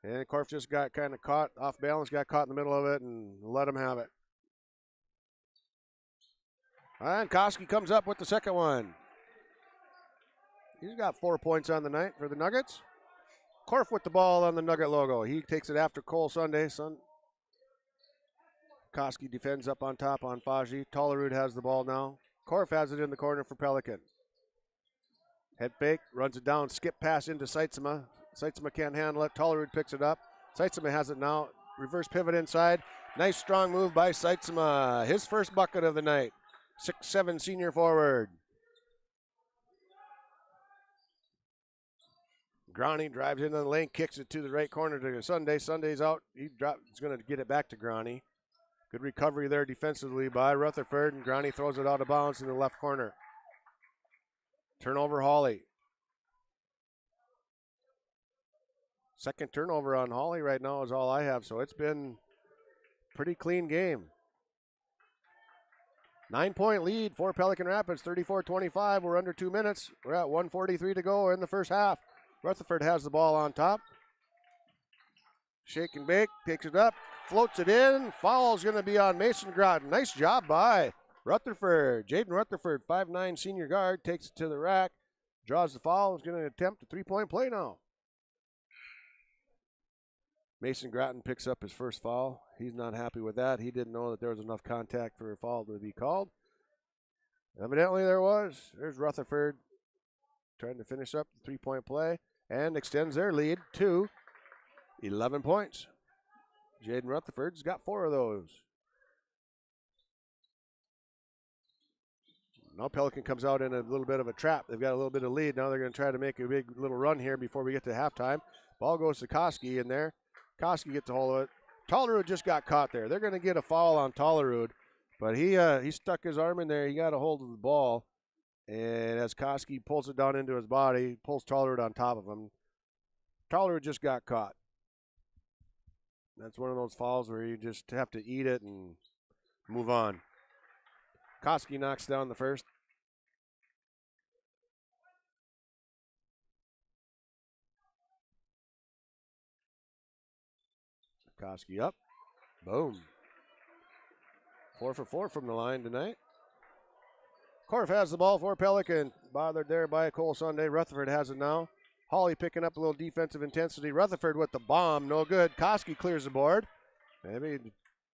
And Korf just got kind of caught off balance, got caught in the middle of it, and let him have it. And Koski comes up with the second one. He's got 4 points on the night for the Nuggets. Korf with the ball on the Nugget logo. He takes it after Cole Sunday. Koski defends up on top on Faji. Tollerud has the ball now. Korf has it in the corner for Pelican. Head fake, runs it down, skip pass into Seitzema. Seitzema can't handle it. Tollerud picks it up. Seitzema has it now. Reverse pivot inside. Nice strong move by Seitzema. His first bucket of the night. 6'7" senior forward. Groney drives into the lane, kicks it to the right corner to Sunday. Sunday's out. He's going to get it back to Groney. Good recovery there defensively by Rutherford, and Groney throws it out of bounds in the left corner. Turnover, Hawley. Second turnover on Hawley right now is all I have, so it's been a pretty clean game. 9-point lead for Pelican Rapids, 34-25. We're under 2 minutes. We're at 1:43 to go in the first half. Rutherford has the ball on top. Shake and bake, takes it up, floats it in. Foul's going to be on Mason Groton. Nice job by Rutherford. Jaden Rutherford, 5'9" senior guard, takes it to the rack, draws the foul, is going to attempt a 3-point play now. Mason Groton picks up his first foul. He's not happy with that. He didn't know that there was enough contact for a foul to be called. Evidently there was. There's Rutherford trying to finish up the 3-point play and extends their lead to 11 points. Jaden Rutherford's got 4 of those. Now Pelican comes out in a little bit of a trap. They've got a little bit of lead. Now they're going to try to make a big little run here before we get to halftime. Ball goes to Koski in there. Koski gets a hold of it. Tollerud just got caught there. They're going to get a foul on Tollerud, but he stuck his arm in there. He got a hold of the ball, and as Koski pulls it down into his body, pulls Tollerud on top of him. Tollerud just got caught. That's one of those fouls where you just have to eat it and move on. Koski knocks down the first. Koski up. Boom. 4 for 4 from the line tonight. Korf has the ball for Pelican. Bothered there by Cole Sunday. Rutherford has it now. Hawley picking up a little defensive intensity. Rutherford with the bomb. No good. Koski clears the board. Maybe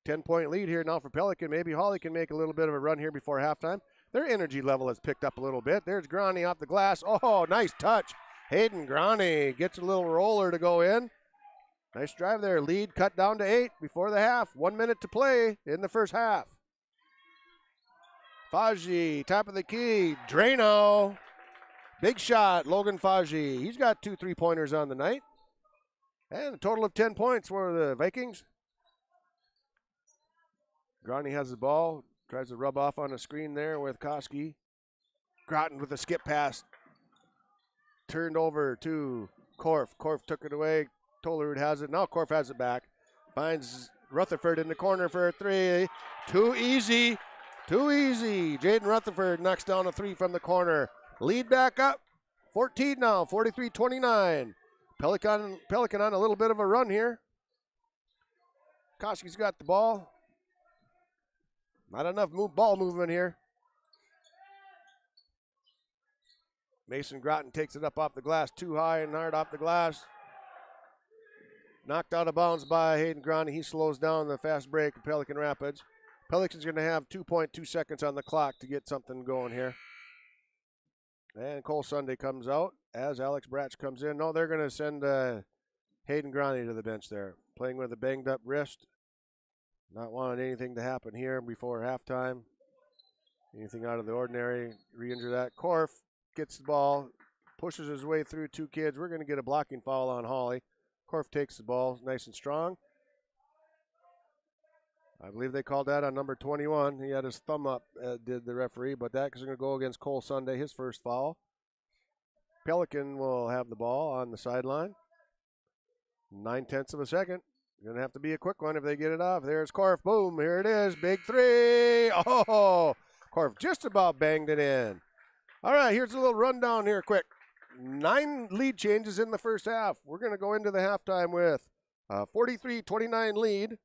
10-point lead here now for Pelican. Maybe Hawley can make a little bit of a run here before halftime. Their energy level has picked up a little bit. There's Grani off the glass. Oh, nice touch. Hayden Grani gets a little roller to go in. Nice drive there. Lead cut down to 8 before the half. 1 minute to play in the first half. Faji, top of the key. Drano. Big shot, Logan Faji. He's got 2 3-pointers on the night. And a total of 10 points for the Vikings. Grani has the ball. Tries to rub off on a screen there with Koski. Groton with a skip pass. Turned over to Korf. Korf took it away. Tolerud has it. Now Korf has it back. Finds Rutherford in the corner for a 3. Too easy. Too easy. Jaden Rutherford knocks down a 3 from the corner. Lead back up. 14 now. 43-29. Pelican on a little bit of a run here. Koski's got the ball. Not enough ball movement here. Mason Groton takes it up off the glass. Too high and hard off the glass. Knocked out of bounds by Hayden Grani. He slows down the fast break of Pelican Rapids. Pelican's going to have 2.2 seconds on the clock to get something going here. And Cole Sunday comes out as Alex Bratch comes in. No, they're going to send Hayden Grani to the bench there. Playing with a banged up wrist. Not wanting anything to happen here before halftime. Anything out of the ordinary. Re-injure that. Korf gets the ball. Pushes his way through 2 kids. We're going to get a blocking foul on Hawley. Korf takes the ball nice and strong. I believe they called that on number 21. He had his thumb up, did the referee, but that is going to go against Cole Sunday, his first foul. Pelican will have the ball on the sideline. 9/10 of a second. Going to have to be a quick one if they get it off. There's Korf. Boom. Here it is. Big 3. Oh, Korf just about banged it in. All right, here's a little rundown here quick. 9 lead changes in the first half. We're going to go into the halftime with a 43-29 lead.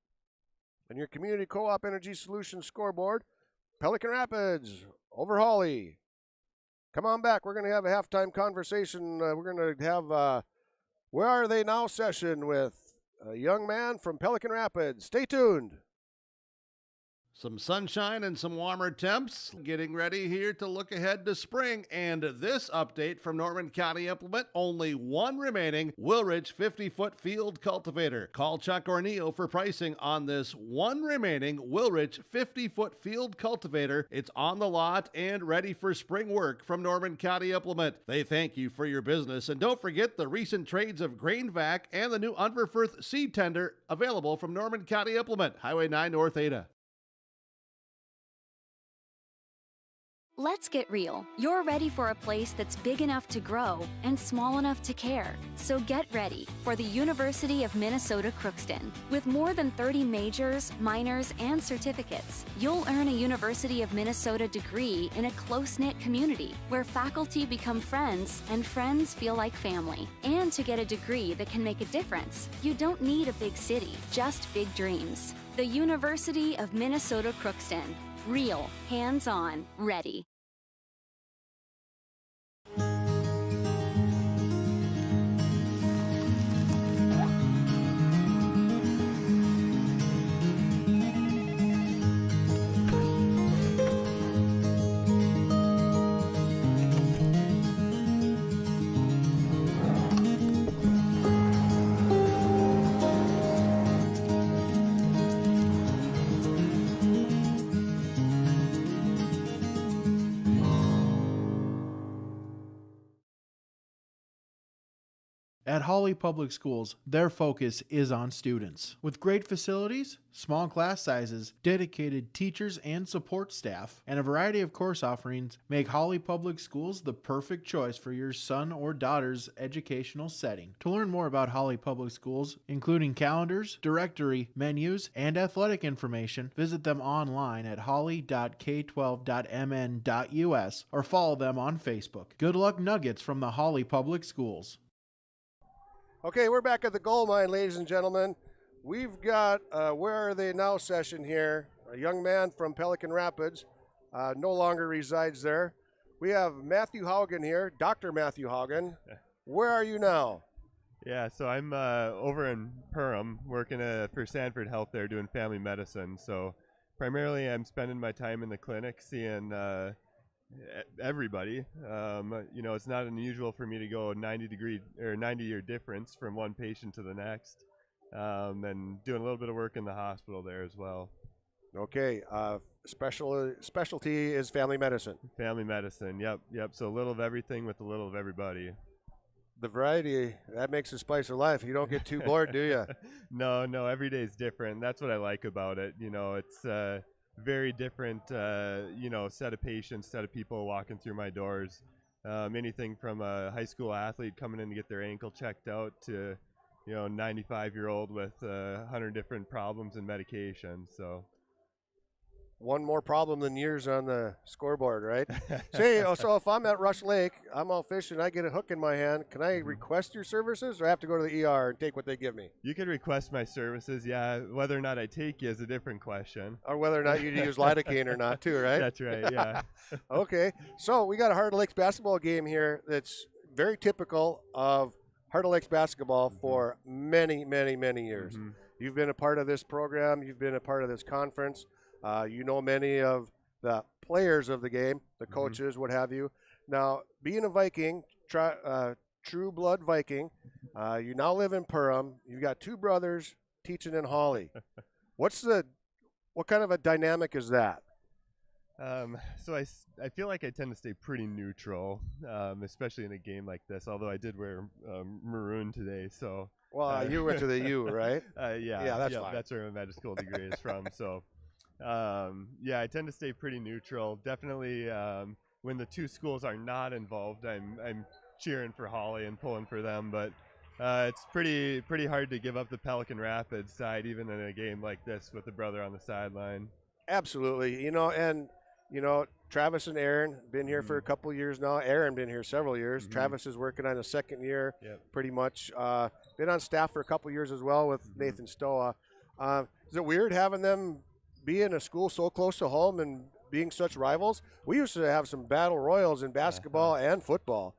And your Community Co-op Energy Solutions scoreboard, Pelican Rapids over Hawley. Come on back. We're going to have a halftime conversation. We're going to have Where Are They Now session with a young man from Pelican Rapids. Stay tuned. Some sunshine and some warmer temps. Getting ready here to look ahead to spring. And this update from Norman County Implement, only 1 remaining Willridge 50-foot field cultivator. Call Chuck or Neil for pricing on this 1 remaining Willridge 50-foot field cultivator. It's on the lot and ready for spring work from Norman County Implement. They thank you for your business. And don't forget the recent trades of Grain Vac and the new Unverfirth seed tender available from Norman County Implement, Highway 9 North Ada. Let's get real. You're ready for a place that's big enough to grow and small enough to care. So get ready for the University of Minnesota Crookston. With more than 30 majors, minors, and certificates, you'll earn a University of Minnesota degree in a close-knit community where faculty become friends and friends feel like family. And to get a degree that can make a difference, you don't need a big city, just big dreams. The University of Minnesota Crookston. Real, hands-on, ready. At Hawley Public Schools, their focus is on students. With great facilities, small class sizes, dedicated teachers and support staff, and a variety of course offerings, make Hawley Public Schools the perfect choice for your son or daughter's educational setting. To learn more about Hawley Public Schools, including calendars, directory, menus, and athletic information, visit them online at hawley.k12.mn.us or follow them on Facebook. Good luck Nuggets from the Hawley Public Schools. Okay, we're back at the goal mine, ladies and gentlemen. We've got Where Are They Now session here. A young man from Pelican Rapids no longer resides there. We have Matthew Hogan here, Dr. Matthew Hogan. Where are you now? Yeah, so I'm over in Perham working for Sanford Health there doing family medicine. So primarily I'm spending my time in the clinic seeing everybody. You know, it's not unusual for me to go 90-year difference from one patient to the next. And doing a little bit of work in the hospital there as well. Okay, specialty is family medicine. Family medicine, yep. So a little of everything with a little of everybody. The variety, that makes the spice of life. You don't get too bored, do you? No, every day is different. That's what I like about it. You know, it's very different, you know, set of patients, set of people walking through my doors. Anything from a high school athlete coming in to get their ankle checked out to, you know, 95-year-old with 100 different problems and medication. So one more problem than years on the scoreboard, right? Say, so if I'm at Rush Lake, I'm out fishing, I get a hook in my hand, can I request your services or I have to go to the ER and take what they give me? You could request my services, yeah. Whether or not I take you is a different question. Or whether or not you use lidocaine or not too, right? That's right, yeah. Okay, so we got a Heart of Lakes basketball game here that's very typical of Heart of Lakes basketball for many, many, many years. You've been a part of this program, you've been a part of this conference. You know many of the players of the game, the coaches, what have you. Now, being a Viking, true blood Viking, you now live in Perham. You've got two brothers teaching in Hawley. What kind of a dynamic is that? So I feel like I tend to stay pretty neutral, especially in a game like this. Although I did wear maroon today, so. Well, you went to the U, right? Yeah, that's fine. That's where my medical school degree is from. So. Yeah, I tend to stay pretty neutral. Definitely, when the two schools are not involved, I'm cheering for Hawley and pulling for them. But it's pretty hard to give up the Pelican Rapids side, even in a game like this with a brother on the sideline. Absolutely, and Travis and Aaron been here for a couple years now. Aaron been here several years. Travis is working on his second year, pretty much. Been on staff for a couple years as well with Nathan Stoa. Is it weird having them be in a school so close to home and being such rivals? We used to have some battle royals in basketball and football.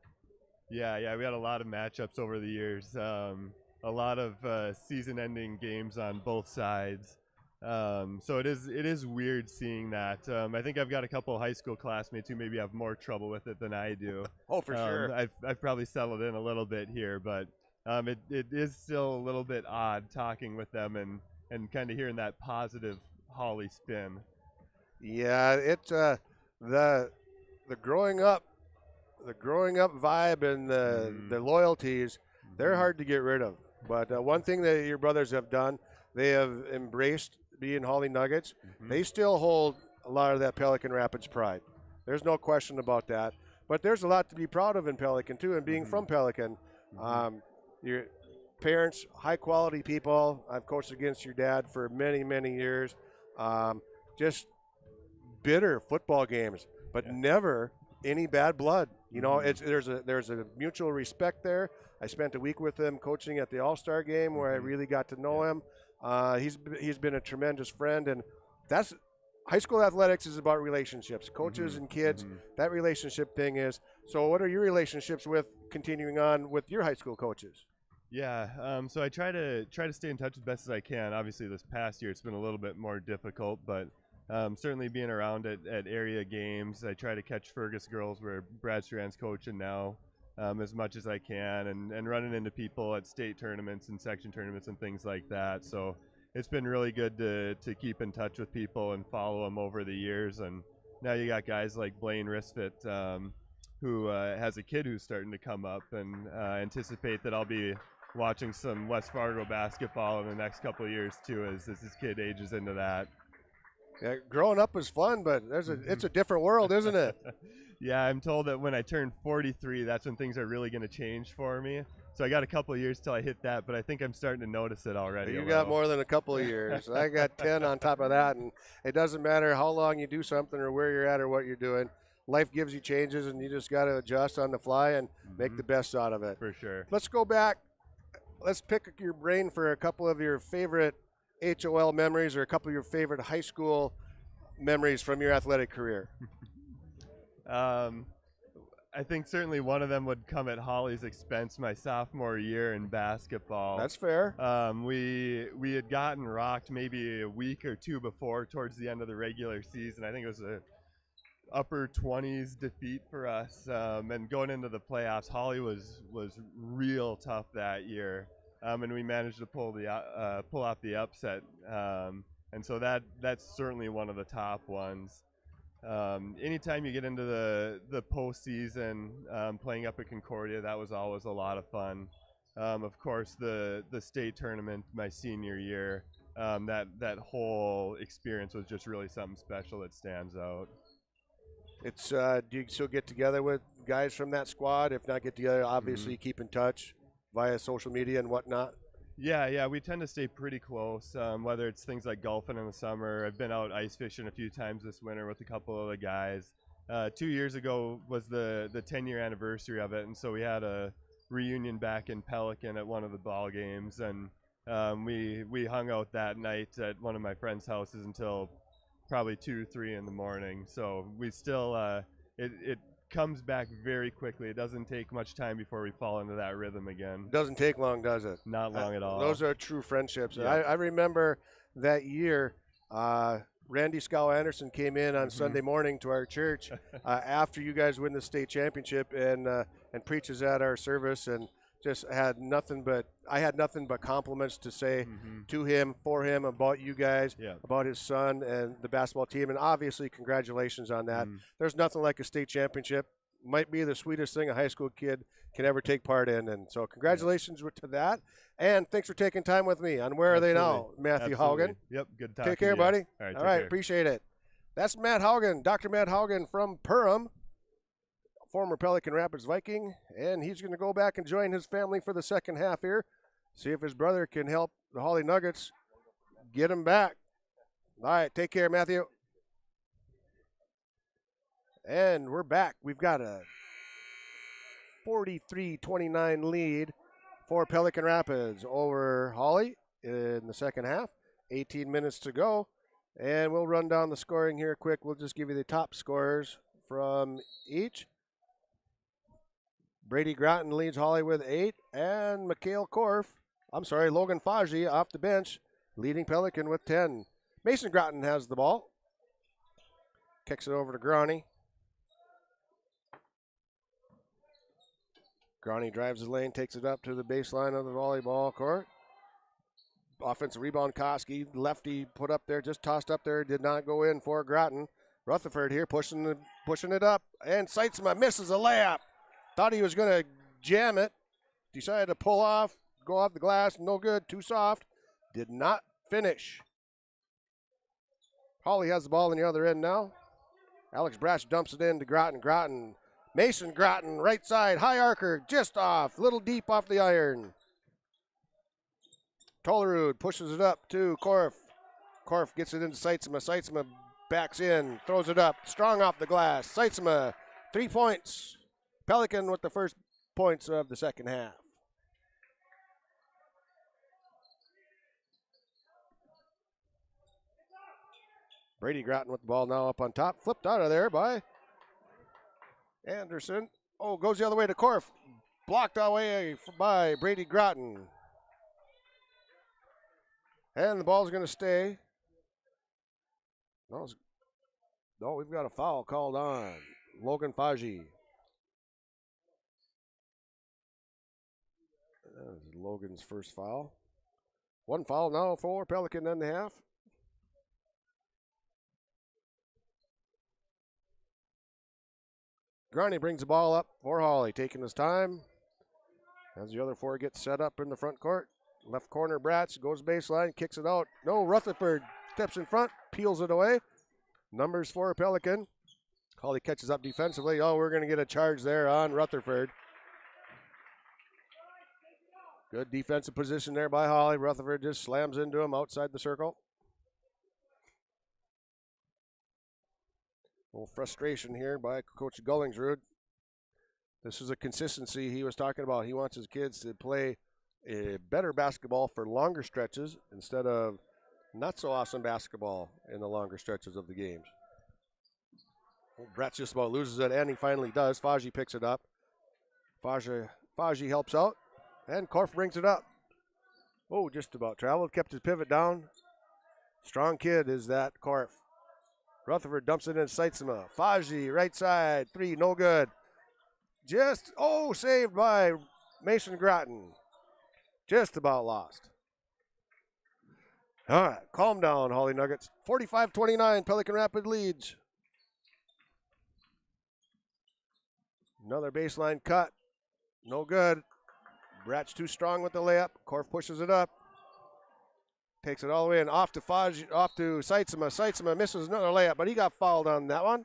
Yeah, we had a lot of matchups over the years. A lot of season-ending games on both sides. So it is weird seeing that. I think I've got a couple of high school classmates who maybe have more trouble with it than I do. Oh, for sure. I've probably settled in a little bit here, but it is still a little bit odd talking with them and kind of hearing that positive Hawley spin. Yeah, it's the growing up vibe and the loyalties, they're hard to get rid of. But one thing that your brothers have done, they have embraced being Hawley Nuggets. They still hold a lot of that Pelican Rapids pride. There's no question about that. But there's a lot to be proud of in Pelican too, and being from Pelican. Your parents, high quality people. I've coached against your dad for many, many years. Just bitter football games, but never any bad blood. There's a mutual respect there. I spent a week with him coaching at the All-Star game where I really got to know him. He's been a tremendous friend, and that's high school athletics is about relationships, coaches and kids. That relationship thing is. So, what are your relationships with continuing on with your high school coaches? Yeah, so I try to stay in touch as best as I can. Obviously, this past year it's been a little bit more difficult, but certainly being around at area games, I try to catch Fergus girls where Brad Strand's coaching now as much as I can, and running into people at state tournaments and section tournaments and things like that. So it's been really good to keep in touch with people and follow them over the years. And now you got guys like Blaine Risfit, who has a kid who's starting to come up, and anticipate that I'll be watching some West Fargo basketball in the next couple of years too, as this kid ages into that. Yeah, growing up is fun, but it's a different world, isn't it? Yeah, I'm told that when I turn 43, that's when things are really going to change for me. So I got a couple of years till I hit that, but I think I'm starting to notice it already. You got more than a couple of years. I got 10 on top of that, and it doesn't matter how long you do something or where you're at or what you're doing. Life gives you changes, and you just got to adjust on the fly and make the best out of it. For sure. Let's go back let's pick your brain for a couple of your favorite HOL memories or a couple of your favorite high school memories from your athletic career. I think certainly one of them would come at Hawley's expense my sophomore year in basketball. That's fair. We had gotten rocked maybe a week or two before towards the end of the regular season. I think it was a upper 20s defeat for us. And going into the playoffs, Hawley was real tough that year. And we managed to pull off the upset. And so that's certainly one of the top ones. Anytime you get into the postseason, playing up at Concordia, that was always a lot of fun. Of course, the state tournament my senior year, that whole experience was just really something special that stands out. It's do you still get together with guys from that squad? If not get together, obviously keep in touch via social media and whatnot. Yeah, we tend to stay pretty close, whether it's things like golfing in the summer. I've been out ice fishing a few times this winter with a couple of the guys. 2 years ago was the 10-year anniversary of it, and so we had a reunion back in Pelican at one of the ball games, and we hung out that night at one of my friends' houses until probably 2-3 in the morning. So we still it comes back very quickly. It doesn't take much time before we fall into that rhythm again. Doesn't take long, does it? Not long at all. Those are true friendships. Yeah. I remember that year, Randy Scow Anderson came in on Sunday morning to our church after you guys win the state championship and preaches at our service, and just had nothing but compliments to say to him, for him, about you guys, about his son and the basketball team, and obviously congratulations on that. There's nothing like a state championship. Might be the sweetest thing a high school kid can ever take part in, and so congratulations to that. And thanks for taking time with me on Where Are They Now, Matthew Haugen. Yep, good talking Take care, to you. buddy. All right, All right, care. appreciate it. That's Matt Haugen, Dr. Matt Haugen from Perham, former Pelican Rapids Viking, and he's going to go back and join his family for the second half here. See if his brother can help the Hawley Nuggets get him back. All right, take care, Matthew. And we're back. We've got a 43-29 lead for Pelican Rapids over Hawley in the second half. 18 minutes to go, and we'll run down the scoring here quick. We'll just give you the top scorers from each. Brady Groton leads Hawley with 8, and Logan Faji off the bench, leading Pelican with 10. Mason Groton has the ball. Kicks it over to Groney. Groney drives the lane, takes it up to the baseline of the volleyball court. Offensive rebound, Koski, lefty put up there, just tossed up there, did not go in for Groton. Rutherford here pushing it up, and Seitzma misses a layup. Thought he was going to jam it. Decided to pull off, go off the glass. No good, too soft. Did not finish. Hawley has the ball on the other end now. Alex Brash dumps it in to Groton. Mason Groton, right side, high arcer, just off, little deep off the iron. Tolerud pushes it up to Korf. Korf gets it into Seitzma. Seitzma backs in, throws it up, strong off the glass. Seitzma, 3 points. Pelican with the first points of the second half. Brady Groton with the ball now up on top. Flipped out of there by Anderson. Oh, goes the other way to Korf. Blocked away by Brady Groton. And the ball's going to stay. No, we've got a foul called on Logan Faji. That was Logan's first foul. One foul now for Pelican in the half. Groney brings the ball up for Hawley, taking his time as the other four get set up in the front court. Left corner, Bratz goes baseline, kicks it out. No, Rutherford steps in front, peels it away. Numbers for Pelican. Hawley catches up defensively. Oh, we're going to get a charge there on Rutherford. Good defensive position there by Hawley. Rutherford just slams into him outside the circle. A little frustration here by Coach Gullingsrud. This is a consistency he was talking about. He wants his kids to play a better basketball for longer stretches instead of not so awesome basketball in the longer stretches of the games. Brett's just about loses it, and he finally does. Faji picks it up. Faji helps out, and Korf brings it up. Oh, just about traveled, kept his pivot down. Strong kid is that Korf. Rutherford dumps it in Seitzema. Faji, right side, three, no good. Saved by Mason Groton. Just about lost. All right, calm down, Hawley Nuggets. 45-29, Pelican Rapid leads. Another baseline cut. No good. Bratch too strong with the layup. Korf pushes it up. Takes it all the way and off to Seitzema. Seitzema misses another layup, but he got fouled on that one.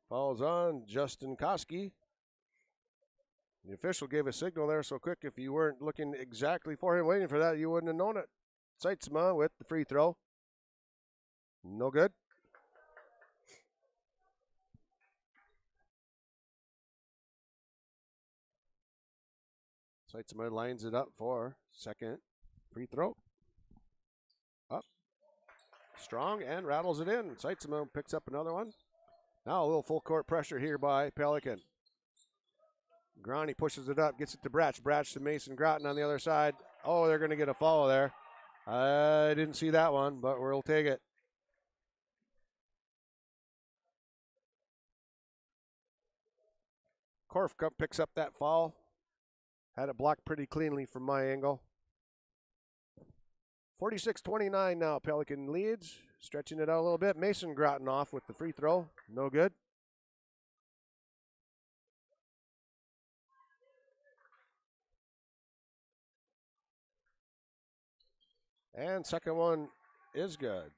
Fouls on Justin Koski. The official gave a signal there so quick, if you weren't looking exactly for him, waiting for that, you wouldn't have known it. Seitzema with the free throw. No good. Seitzema lines it up for second free throw. Up. Strong and rattles it in. Seitzema picks up another one. Now a little full court pressure here by Pelican. Grani pushes it up, gets it to Bratch. Bratch to Mason Groton on the other side. Oh, they're going to get a foul there. I didn't see that one, but we'll take it. Korf picks up that foul. Had it blocked pretty cleanly from my angle. 46-29 now. Pelican leads. Stretching it out a little bit. Mason Groton off with the free throw. No good. And second one is good.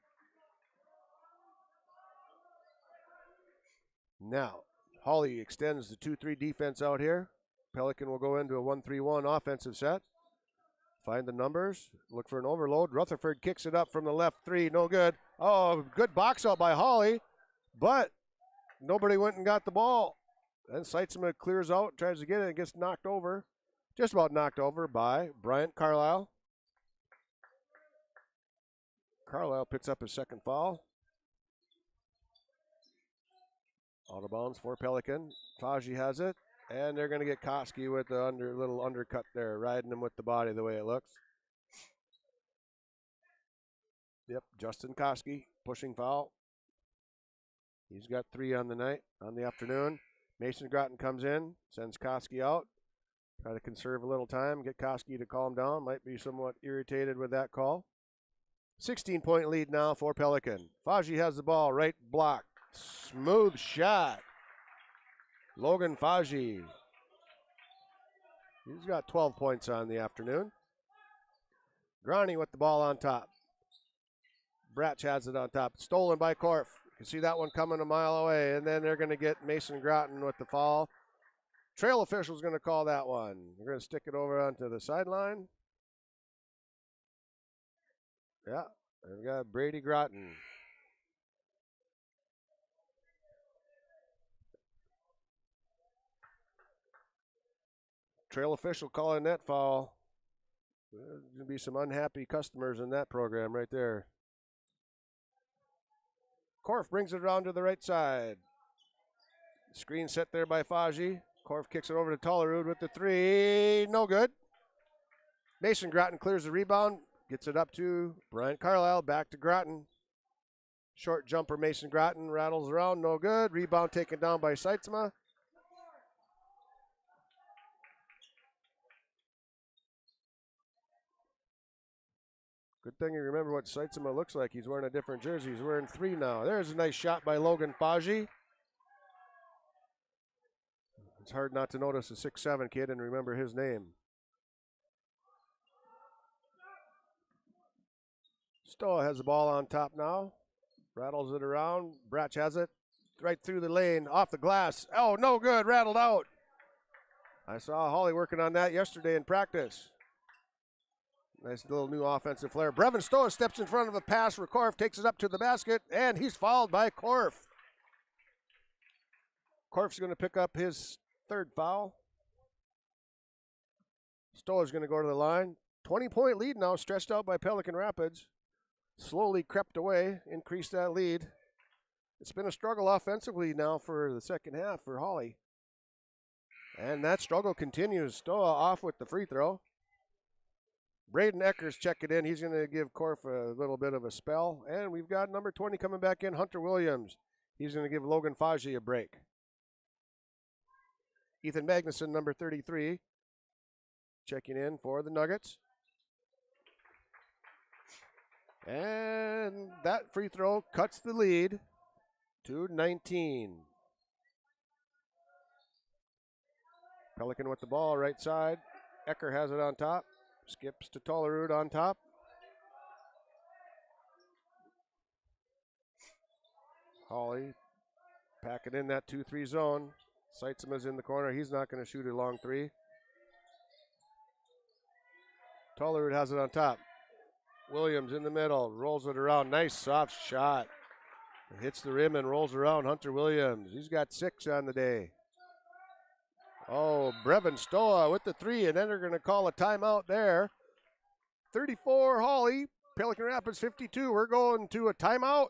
Now, Hawley extends the 2-3 defense out here. Pelican will go into a 1-3-1 offensive set. Find the numbers. Look for an overload. Rutherford kicks it up from the left three. No good. Oh, good box out by Hawley, but nobody went and got the ball. Then Seitzema clears out, tries to get it, and gets knocked over. Just about knocked over by Bryant Carlisle. Carlisle picks up his second foul. Out of bounds for Pelican. Faji has it. And they're going to get Koski with the little undercut there, riding him with the body the way it looks. Yep, Justin Koski, pushing foul. He's got 3 on the afternoon. Mason Groton comes in, sends Koski out. Try to conserve a little time, get Koski to calm down. Might be somewhat irritated with that call. 16-point lead now for Pelican. Faji has the ball, right block. Smooth shot. Logan Faji. He's got 12 points on the afternoon. Grani with the ball on top. Bratch has it on top. Stolen by Korf. You can see that one coming a mile away. And then they're going to get Mason Groton with the foul. Trail official's going to call that one. They're going to stick it over onto the sideline. Yeah, they've got Brady Groton. Trail official calling that foul. There's going to be some unhappy customers in that program right there. Korf brings it around to the right side. Screen set there by Faji. Korf kicks it over to Tollerud with the 3. No good. Mason Groton clears the rebound. Gets it up to Bryant Carlisle. Back to Groton. Short jumper Mason Groton rattles around. No good. Rebound taken down by Seitzema. Good thing you remember what Seitzema looks like. He's wearing a different jersey. He's wearing 3 now. There's a nice shot by Logan Faji. It's hard not to notice a 6'7" kid and remember his name. Stoa has the ball on top now. Rattles it around. Bratch has it. Right through the lane. Off the glass. Oh, no good. Rattled out. I saw Hawley working on that yesterday in practice. Nice little new offensive flair. Brevin Stoa steps in front of a pass where Korf takes it up to the basket, and he's fouled by Korf. Korf's going to pick up his third foul. Stoa's going to go to the line. 20-point lead now, stretched out by Pelican Rapids. Slowly crept away, increased that lead. It's been a struggle offensively now for the second half for Hawley. And that struggle continues. Stoa off with the free throw. Braden Ecker's checking in. He's going to give Korf a little bit of a spell. And we've got number 20 coming back in, Hunter Williams. He's going to give Logan Faji a break. Ethan Magnuson, number 33, checking in for the Nuggets. And that free throw cuts the lead to 19. Pelican with the ball right side. Ecker has it on top. Skips to Tolerud on top. Hawley packing in that 2-3 zone. Seitzema's in the corner. He's not going to shoot a long three. Tolerud has it on top. Williams in the middle. Rolls it around. Nice soft shot. Hits the rim and rolls around. Hunter Williams. He's got 6 on the day. Oh, Brevin Stoa with the 3, and then they're going to call a timeout there. 34 Hawley. Pelican Rapids 52. We're going to a timeout.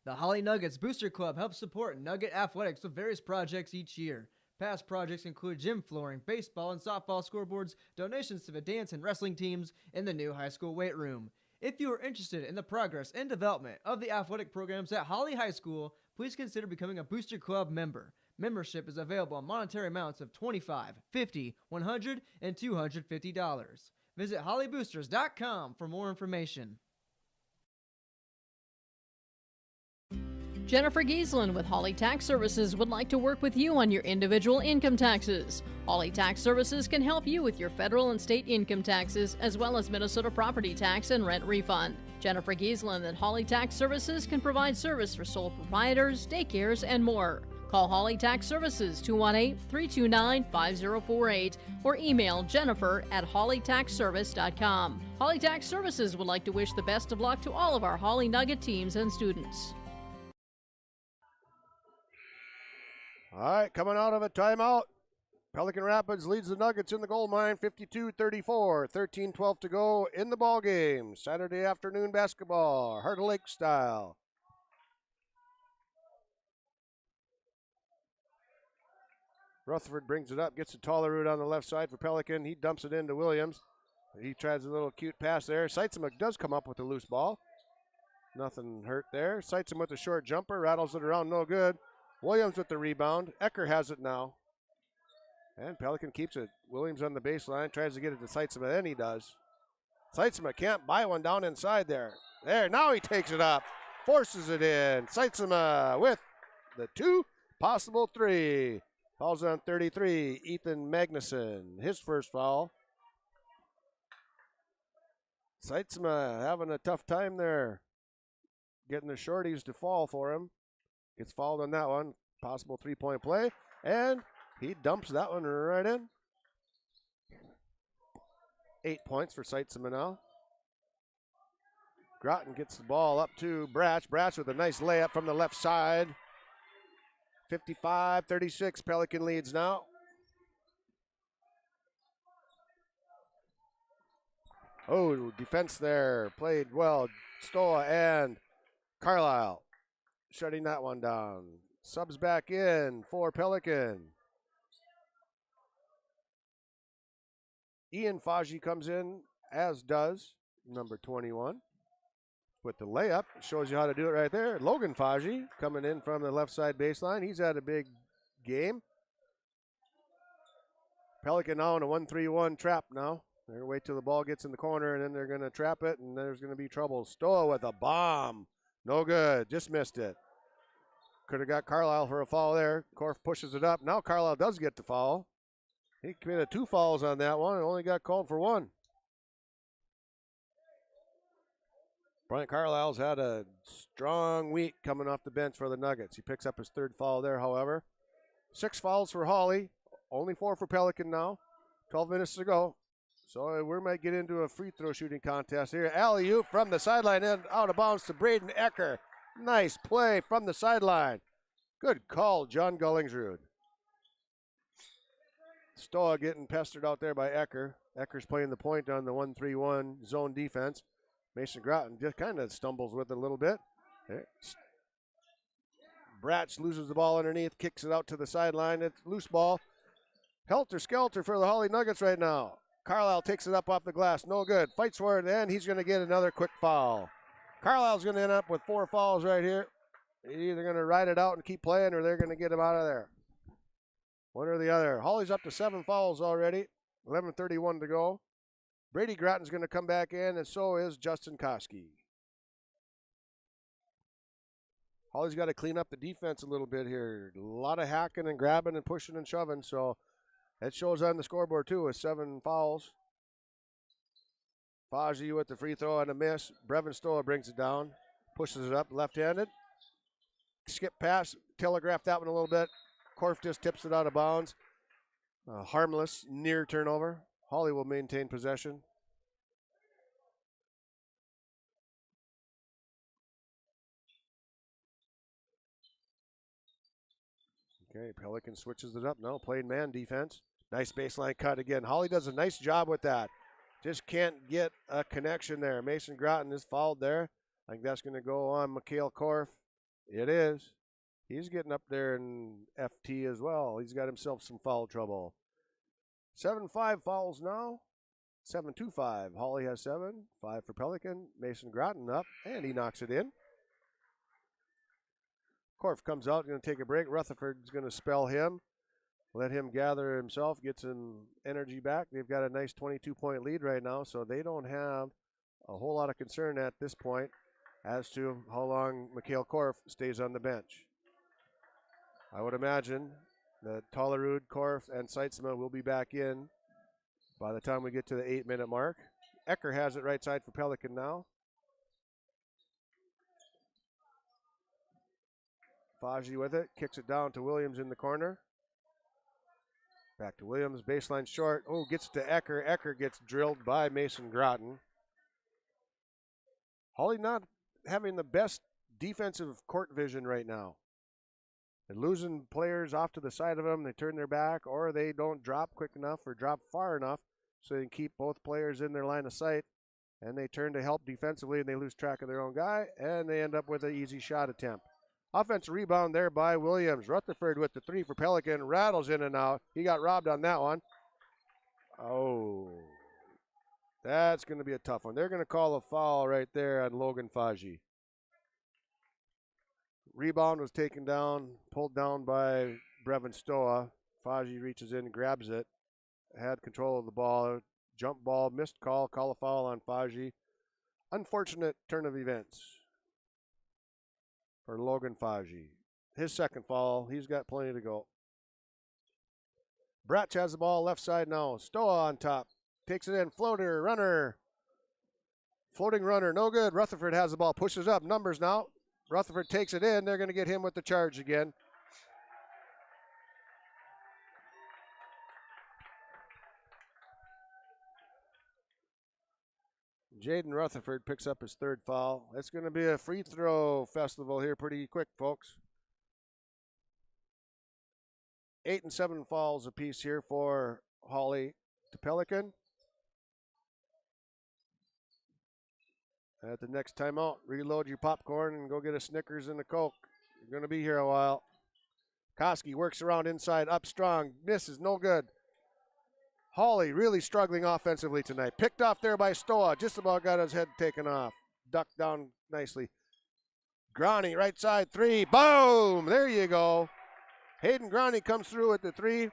The Hawley Nuggets Booster Club helps support Nugget athletics with various projects each year. Past projects include gym flooring, baseball and softball scoreboards, donations to the dance and wrestling teams, and the new high school weight room. If you are interested in the progress and development of the athletic programs at Hawley High School, please consider becoming a Booster Club member. Membership is available on monetary amounts of $25, $50, $100, and $250. Visit HawleyBoosters.com for more information. Jennifer Giesland with Hawley Tax Services would like to work with you on your individual income taxes. Hawley Tax Services can help you with your federal and state income taxes, as well as Minnesota property tax and rent refund. Jennifer Giesland at Hawley Tax Services can provide service for sole proprietors, daycares, and more. Call Hawley Tax Services 218-329-5048 or email Jennifer at hawleytaxservice.com. Hawley Tax Services would like to wish the best of luck to all of our Hawley Nugget teams and students. All right, coming out of a timeout. Pelican Rapids leads the Nuggets in the gold mine 52-34. 13-12 to go in the ball game. Saturday afternoon basketball, Heart of Lake style. Rutherford brings it up, gets a taller route on the left side for Pelican. He dumps it into Williams. He tries a little cute pass there. Seitzema does come up with a loose ball. Nothing hurt there. Seitzema with a short jumper, rattles it around, no good. Williams with the rebound. Ecker has it now. And Pelican keeps it. Williams on the baseline, tries to get it to Seitzema, then he does. Seitzema can't buy one down inside there. There, now he takes it up. Forces it in. Seitzema with the 2, possible 3. Fouls on 33, Ethan Magnuson, his first foul. Seitzema having a tough time there, getting the shorties to fall for him. Gets fouled on that one, possible 3-point play, and he dumps that one right in. 8 points for Seitzema now. Groton gets the ball up to Bratch. Bratch with a nice layup from the left side. 55-36, Pelican leads now. Oh, defense there, played well. Stoa and Carlisle shutting that one down. Subs back in for Pelican. Ian Faji comes in, as does number 21. With the layup, shows you how to do it right there. Logan Faji coming in from the left side baseline. He's had a big game. Pelican now in a 1-3-1 trap now. They're going to wait till the ball gets in the corner, and then they're going to trap it, and there's going to be trouble. Stoa with a bomb. No good. Just missed it. Could have got Carlisle for a foul there. Korf pushes it up. Now Carlisle does get the foul. He committed 2 fouls on that one and only got called for 1. Bryant Carlisle's had a strong week coming off the bench for the Nuggets. He picks up his 3rd foul there, however. 6 fouls for Hawley. Only 4 for Pelican now. 12 minutes to go. So we might get into a free throw shooting contest here. Alley-oop from the sideline and out of bounds to Braden Ecker. Nice play from the sideline. Good call, John Gullingsrud. Stoa getting pestered out there by Ecker. Ecker's playing the point on the 1-3-1 zone defense. Mason Groton just kind of stumbles with it a little bit. There. Bratch loses the ball underneath, kicks it out to the sideline. It's loose ball. Helter-skelter for the Hawley Nuggets right now. Carlisle takes it up off the glass. No good. Fights for it, and he's going to get another quick foul. Carlisle's going to end up with 4 fouls right here. They're either going to ride it out and keep playing, or they're going to get him out of there. One or the other. Hawley's up to 7 fouls already. 11:31 to go. Brady Groton's going to come back in, and so is Justin Koski. Hawley's got to clean up the defense a little bit here. A lot of hacking and grabbing and pushing and shoving, so that shows on the scoreboard too with 7 fouls. Faji with the free throw and a miss. Brevin Stoa brings it down, pushes it up, left-handed. Skip pass, telegraphed that one a little bit. Korf just tips it out of bounds. Harmless, near turnover. Hawley will maintain possession. Okay, Pelican switches it up now, playing man defense. Nice baseline cut again. Hawley does a nice job with that. Just can't get a connection there. Mason Groton is fouled there. I think that's going to go on Mikhail Korf. It is. He's getting up there in FT as well. He's got himself some foul trouble. 7-5 fouls now. 7-2-5. Hawley has 7. 5 for Pelican. Mason Groton up, and he knocks it in. Korf comes out, going to take a break. Rutherford's going to spell him. Let him gather himself, get some energy back. They've got a nice 22-point lead right now, so they don't have a whole lot of concern at this point as to how long Mikhail Korf stays on the bench. I would imagine that Tollerud, Korf, and Seitzma will be back in by the time we get to the 8-minute mark. Ecker has it right side for Pelican now. Faji with it, kicks it down to Williams in the corner. Back to Williams, baseline short. Oh, gets it to Ecker. Ecker gets drilled by Mason Groton. Hawley not having the best defensive court vision right now. They're losing players off to the side of them. They turn their back, or they don't drop quick enough or drop far enough so they can keep both players in their line of sight. And they turn to help defensively, and they lose track of their own guy, and they end up with an easy shot attempt. Offensive rebound there by Williams. Rutherford with the 3 for Pelican. Rattles in and out. He got robbed on that one. Oh, that's going to be a tough one. They're going to call a foul right there on Logan Faji. Rebound was taken down, pulled down by Brevin Stoa. Faji reaches in, grabs it, had control of the ball. Jump ball, missed call a foul on Faji. Unfortunate turn of events for Logan Faji. His second foul, he's got plenty to go. Bratch has the ball left side now. Stoa on top, takes it in, floater, runner. Floating runner, no good. Rutherford has the ball, pushes up, numbers now. Rutherford takes it in. They're going to get him with the charge again. Jaden Rutherford picks up his 3rd foul. It's going to be a free throw festival here pretty quick, folks. 8 and 7 fouls apiece here for Hawley to Pelican. At the next timeout, reload your popcorn and go get a Snickers and a Coke. You're going to be here a while. Koski works around inside, up strong, misses, no good. Hawley really struggling offensively tonight. Picked off there by Stoa, just about got his head taken off. Ducked down nicely. Groney, right side, 3, boom, there you go. Hayden Groney comes through with the 3.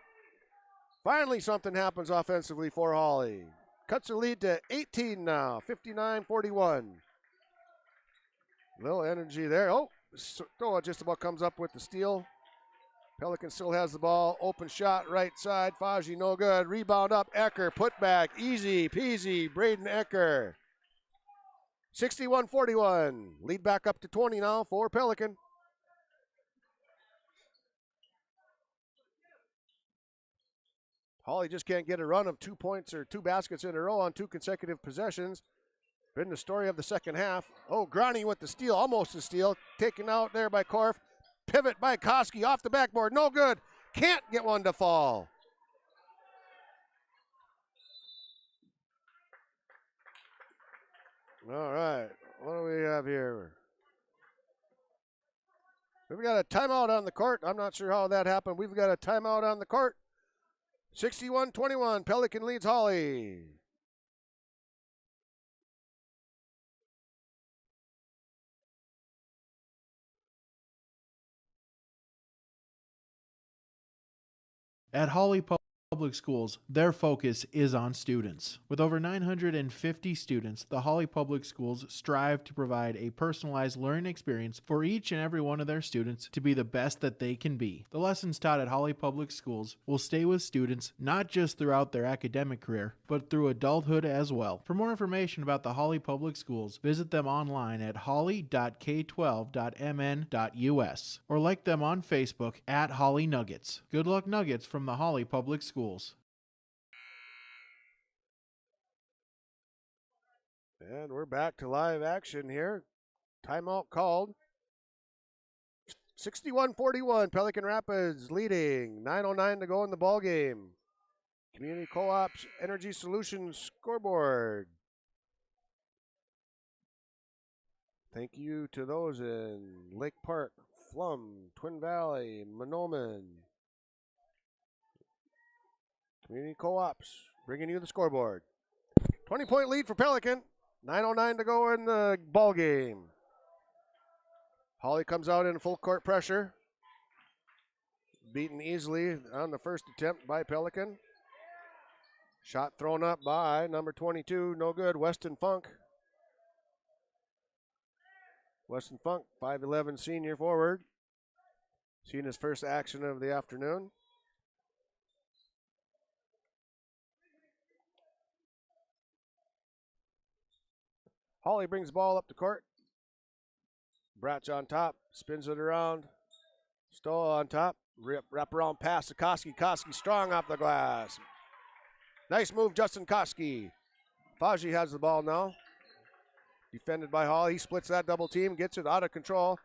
Finally something happens offensively for Hawley. Cuts the lead to 18 now, 59-41. Little energy there. Oh, Stoa just about comes up with the steal. Pelican still has the ball. Open shot, right side. Faji, no good. Rebound up. Ecker, put back. Easy peasy. Braden Ecker. 61-41. Lead back up to 20 now for Pelican. Hawley just can't get a run of 2 points or 2 baskets in a row on 2 consecutive possessions. Been the story of the second half. Oh, Groney with the steal, almost a steal. Taken out there by Korf. Pivot by Koski off the backboard. No good. Can't get one to fall. All right. What do we have here? We've got a timeout on the court. I'm not sure how that happened. We've got a timeout on the court. 61-21. Pelican leads Hawley. At Hawley Public Schools, their focus is on students. With over 950 students, the Hawley Public Schools strive to provide a personalized learning experience for each and every one of their students to be the best that they can be. The lessons taught at Hawley Public Schools will stay with students not just throughout their academic career, but through adulthood as well. For more information about the Hawley Public Schools, visit them online at hawley.k12.mn.us or like them on Facebook at Hawley Nuggets. Good luck, Nuggets, from the Hawley Public Schools. And we're back to live action here. Timeout called. 61-41, Pelican Rapids leading. 9:09 to go in the ball game. Community Co-op's Energy Solutions scoreboard. Thank you to those in Lake Park, Flum, Twin Valley, Monoman. Community Co-ops bringing you the scoreboard. 20-point lead for Pelican. 9:09 to go in the ball game. Hawley comes out in full court pressure. Beaten easily on the first attempt by Pelican. Shot thrown up by number 22, no good, Weston Funk. Weston Funk, 5'11" senior forward. Seen his first action of the afternoon. Hawley brings the ball up the court. Bratch on top, spins it around. Stoll on top, wrap around pass to Koski. Koski strong off the glass. Nice move, Justin Koski. Faji has the ball now. Defended by Hawley. He splits that double team, gets it out of control.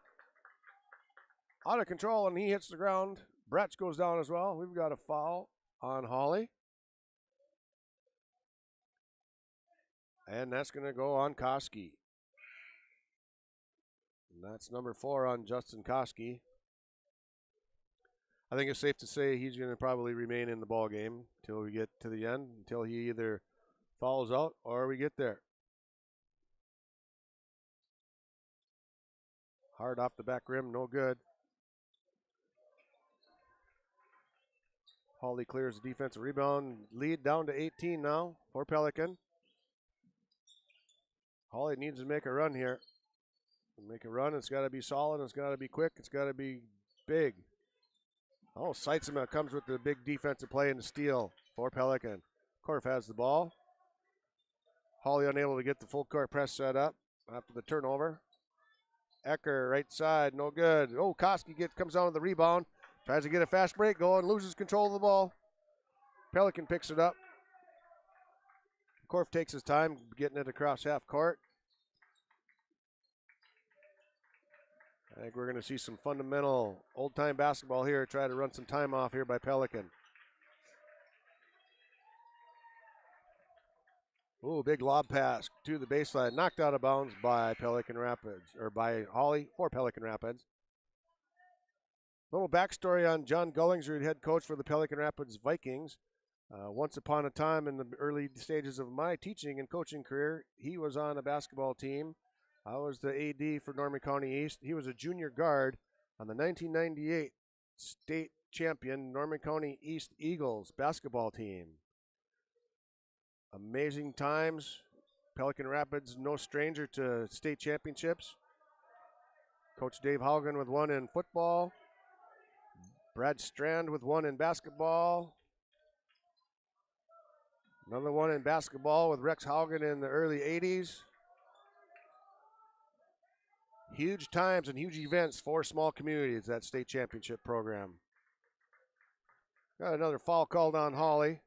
Out of control, and he hits the ground. Bratch goes down as well. We've got a foul on Hawley. And that's going to go on Koski. And that's number 4 on Justin Koski. I think it's safe to say he's going to probably remain in the ball game until we get to the end, until he either fouls out or we get there. Hard off the back rim, no good. Hawley clears the defensive rebound. Lead down to 18 now for Pelican. Hawley needs to make a run here. Make a run, it's got to be solid, it's got to be quick, it's got to be big. Oh, Seitzema comes with the big defensive play and the steal for Pelican. Korf has the ball. Hawley unable to get the full court press set up after the turnover. Ecker, right side, no good. Oh, Koski comes down with the rebound. Tries to get a fast break going, loses control of the ball. Pelican picks it up. Korf takes his time getting it across half court. I think we're going to see some fundamental old-time basketball here. Try to run some time off here by Pelican. Ooh, big lob pass to the baseline. Knocked out of bounds by Pelican Rapids, or by Hawley for Pelican Rapids. Little backstory on John Gullingsrud, head coach for the Pelican Rapids Vikings. Once upon a time in the early stages of my teaching and coaching career, he was on a basketball team. I was the AD for Norman County East. He was a junior guard on the 1998 state champion Norman County East Eagles basketball team. Amazing times. Pelican Rapids, no stranger to state championships. Coach Dave Hogan with one in football. Brad Strand with one in basketball. Another one in basketball with Rex Hogan in the early 80s. Huge times and huge events for small communities, that state championship program. Got another foul called on Hawley.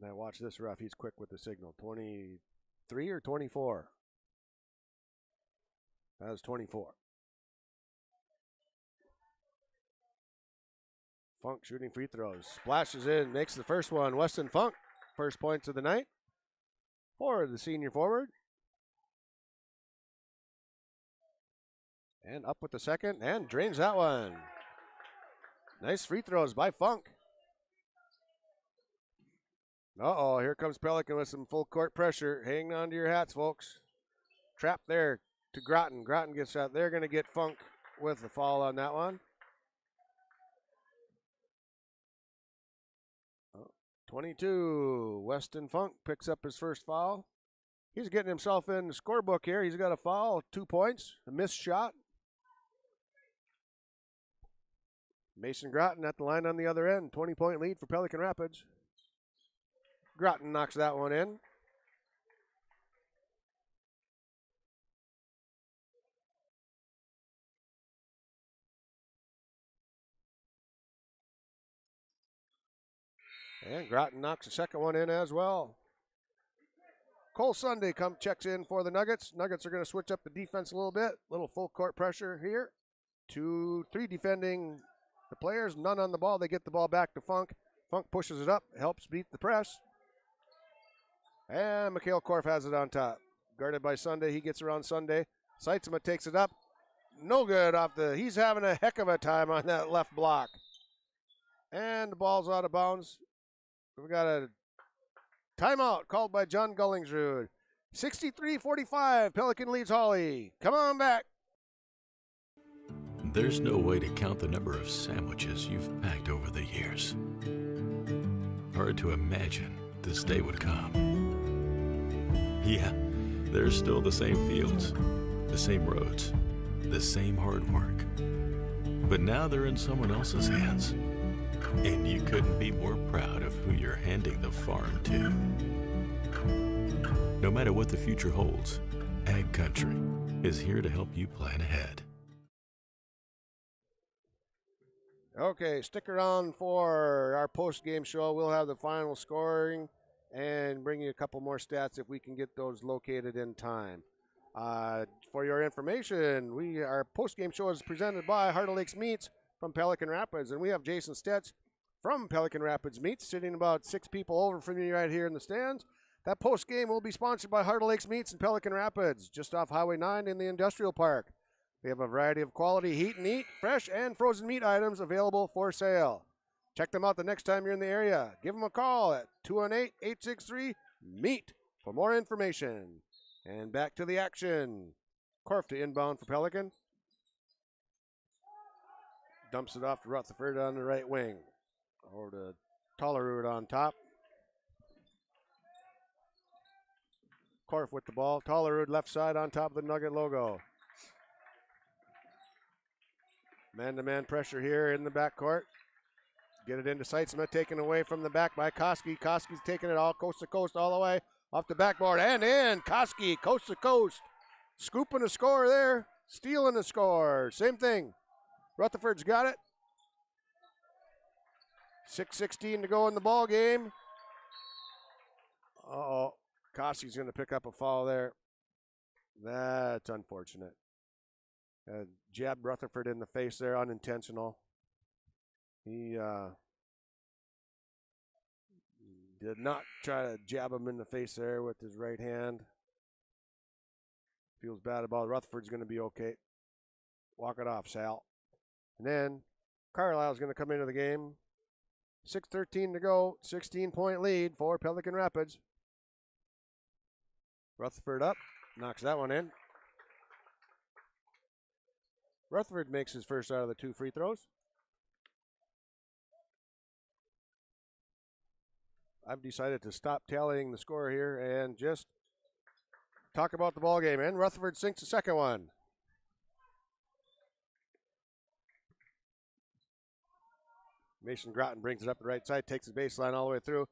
Now watch this ref, he's quick with the signal. 23 or 24? That was 24. Funk shooting free throws. Splashes in, makes the first one. Weston Funk, first points of the night for the senior forward. And up with the second, and drains that one. Nice free throws by Funk. Uh-oh, here comes Pelican with some full court pressure. Hang on to your hats, folks. Trap there to Groton. Groton gets out. They're going to get Funk with the foul on that one. 22. Weston Funk picks up his first foul. He's getting himself in the scorebook here. He's got a foul, 2 points, a missed shot. Mason Groton at the line on the other end. 20-point lead for Pelican Rapids. Groton knocks that one in. And Groton knocks the second one in as well. Cole Sunday checks in for the Nuggets. Nuggets are going to switch up the defense a little bit. Little full court pressure here. 2-3 defending the players. None on the ball. They get the ball back to Funk. Funk pushes it up. Helps beat the press. And Mikhail Korf has it on top. Guarded by Sunday. He gets around Sunday. Seitzema takes it up. No good off the... He's having a heck of a time on that left block. And the ball's out of bounds. We've got a timeout called by John Gullingsrud. 63-45. Pelican leads Hawley. Come on back. There's no way to count the number of sandwiches you've packed over the years. Hard to imagine this day would come. Yeah, there's still the same fields, the same roads, the same hard work. But now they're in someone else's hands. And you couldn't be more proud of who you're handing the farm to. No matter what the future holds, Ag Country is here to help you plan ahead. Okay, stick around for our post-game show. We'll have the final scoring and bring you a couple more stats if we can get those located in time. For your information, our post-game show is presented by Heart of Lakes Meats from Pelican Rapids, and we have Jason Stetz from Pelican Rapids Meats sitting about 6 people over from me right here in the stands. That post-game will be sponsored by Heart of Lakes Meats in Pelican Rapids, just off Highway 9 in the industrial park. They have a variety of quality heat and eat, fresh and frozen meat items available for sale. Check them out the next time you're in the area. Give them a call at 218-863-MEAT for more information. And back to the action. Korf to inbound for Pelican. Dumps it off to Rutherford on the right wing. Over to Tollerud on top. Korf with the ball. Tollerud left side on top of the Nugget logo. Man-to-man pressure here in the backcourt. Get it into Seitzema, taken away from the back by Koski. Koski's taking it all coast to coast all the way off the backboard and in. Koski, coast to coast. Scooping a score there. Stealing a score. Same thing. Rutherford's got it. 6:16 to go in the ball game. Uh-oh. Koski's going to pick up a foul there. That's unfortunate. Jabbed Rutherford in the face there, unintentional. He did not try to jab him in the face there with his right hand. Feels bad about it. Rutherford's going to be okay. Walk it off, Sal. And then Carlisle's going to come into the game. 6:13 to go. 16-point lead for Pelican Rapids. Rutherford up. Knocks that one in. Rutherford makes his first out of the 2 free throws. I've decided to stop tallying the score here and just talk about the ball game. And Rutherford sinks the second one. Mason Groton brings it up the right side, takes the baseline all the way through.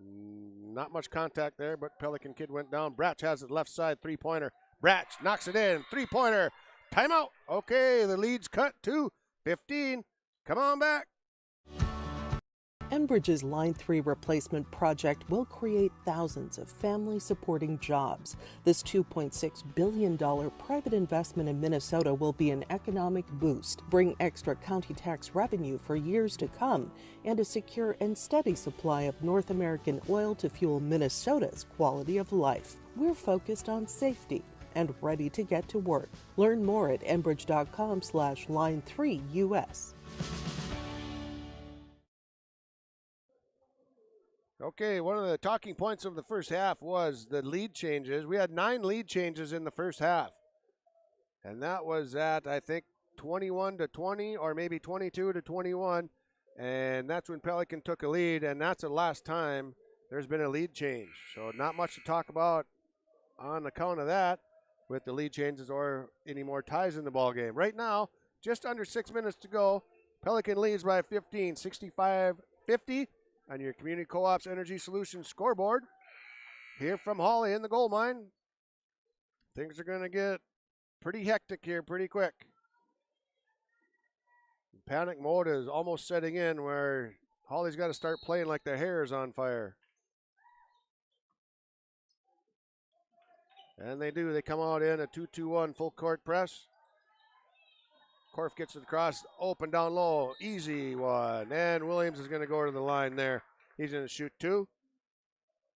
Not much contact there, but Pelican kid went down. Bratch has it left side, three-pointer. Bratch knocks it in, three-pointer. Timeout. Okay, the lead's cut to 15. Come on back. Enbridge's Line 3 replacement project will create thousands of family-supporting jobs. This $2.6 billion private investment in Minnesota will be an economic boost, bring extra county tax revenue for years to come, and a secure and steady supply of North American oil to fuel Minnesota's quality of life. We're focused on safety and ready to get to work. Learn more at enbridge.com/line3us. Okay, one of the talking points of the first half was the lead changes. We had 9 lead changes in the first half. And that was at, I think, 21-20 or maybe 22-21. And that's when Pelican took a lead, and that's the last time there's been a lead change. So not much to talk about on account of that with the lead changes or any more ties in the ball game. Right now, just under 6 minutes to go. Pelican leads by 15, 65-50. On your Community Co-op's Energy Solutions scoreboard. Here from Hawley in the gold mine. Things are going to get pretty hectic here pretty quick. Panic mode is almost setting in where Hawley's got to start playing like their hair is on fire. And they do. They come out in a 2-2-1 full court press. Korf gets it across, open down low, easy one. And Williams is going to go to the line there. He's going to shoot 2.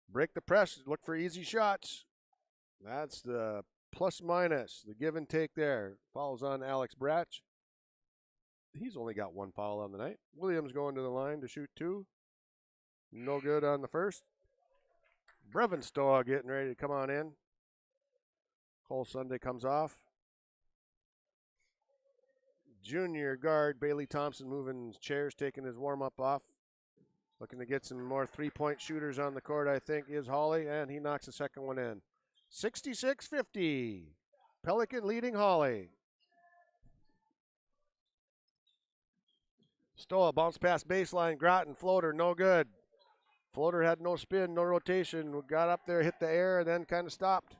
Break the press, look for easy shots. That's the plus minus, the give and take there. Fouls on Alex Bratch. He's only got 1 foul on the night. Williams going to the line to shoot 2. No good on the first. Brevenstow getting ready to come on in. Cole Sunday comes off. Junior guard Bailey Thompson moving chairs, taking his warm-up off. Looking to get some more three-point shooters on the court, I think, is Hawley, and he knocks the second one in. 66-50. Pelican leading Hawley. Stoa bounce pass baseline, Groton, floater, no good. Floater had no spin, no rotation. Got up there, hit the air, and then kind of stopped.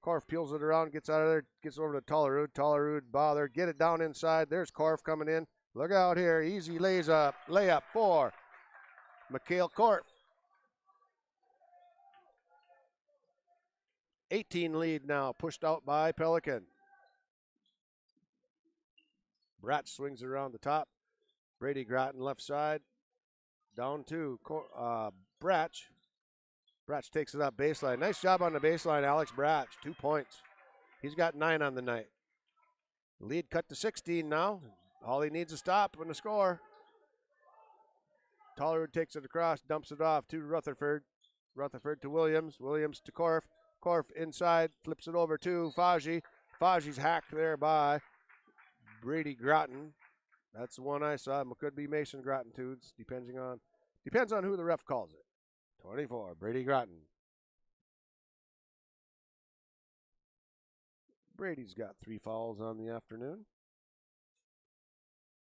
Korf peels it around, gets out of there, gets over to Tollerud. Tollerud bother, get it down inside. There's Korf coming in. Look out here, easy layup for Mikhail Korf. 18 lead now, pushed out by Pelican. Bratch swings it around the top. Brady Groton left side. Down to Bratch. Bratch takes it up baseline. Nice job on the baseline, Alex Bratch. 2 points. He's got 9 on the night. Lead cut to 16 now. Hawley needs a stop and a score. Tollerud takes it across, dumps it off to Rutherford. Rutherford to Williams. Williams to Korf. Korf inside, flips it over to Faji. Faji's hacked there by Brady Groton. That's the one I saw. It could be Mason Groton too. Depends on who the ref calls it. 24, Brady Groton. Brady's got 3 fouls on the afternoon.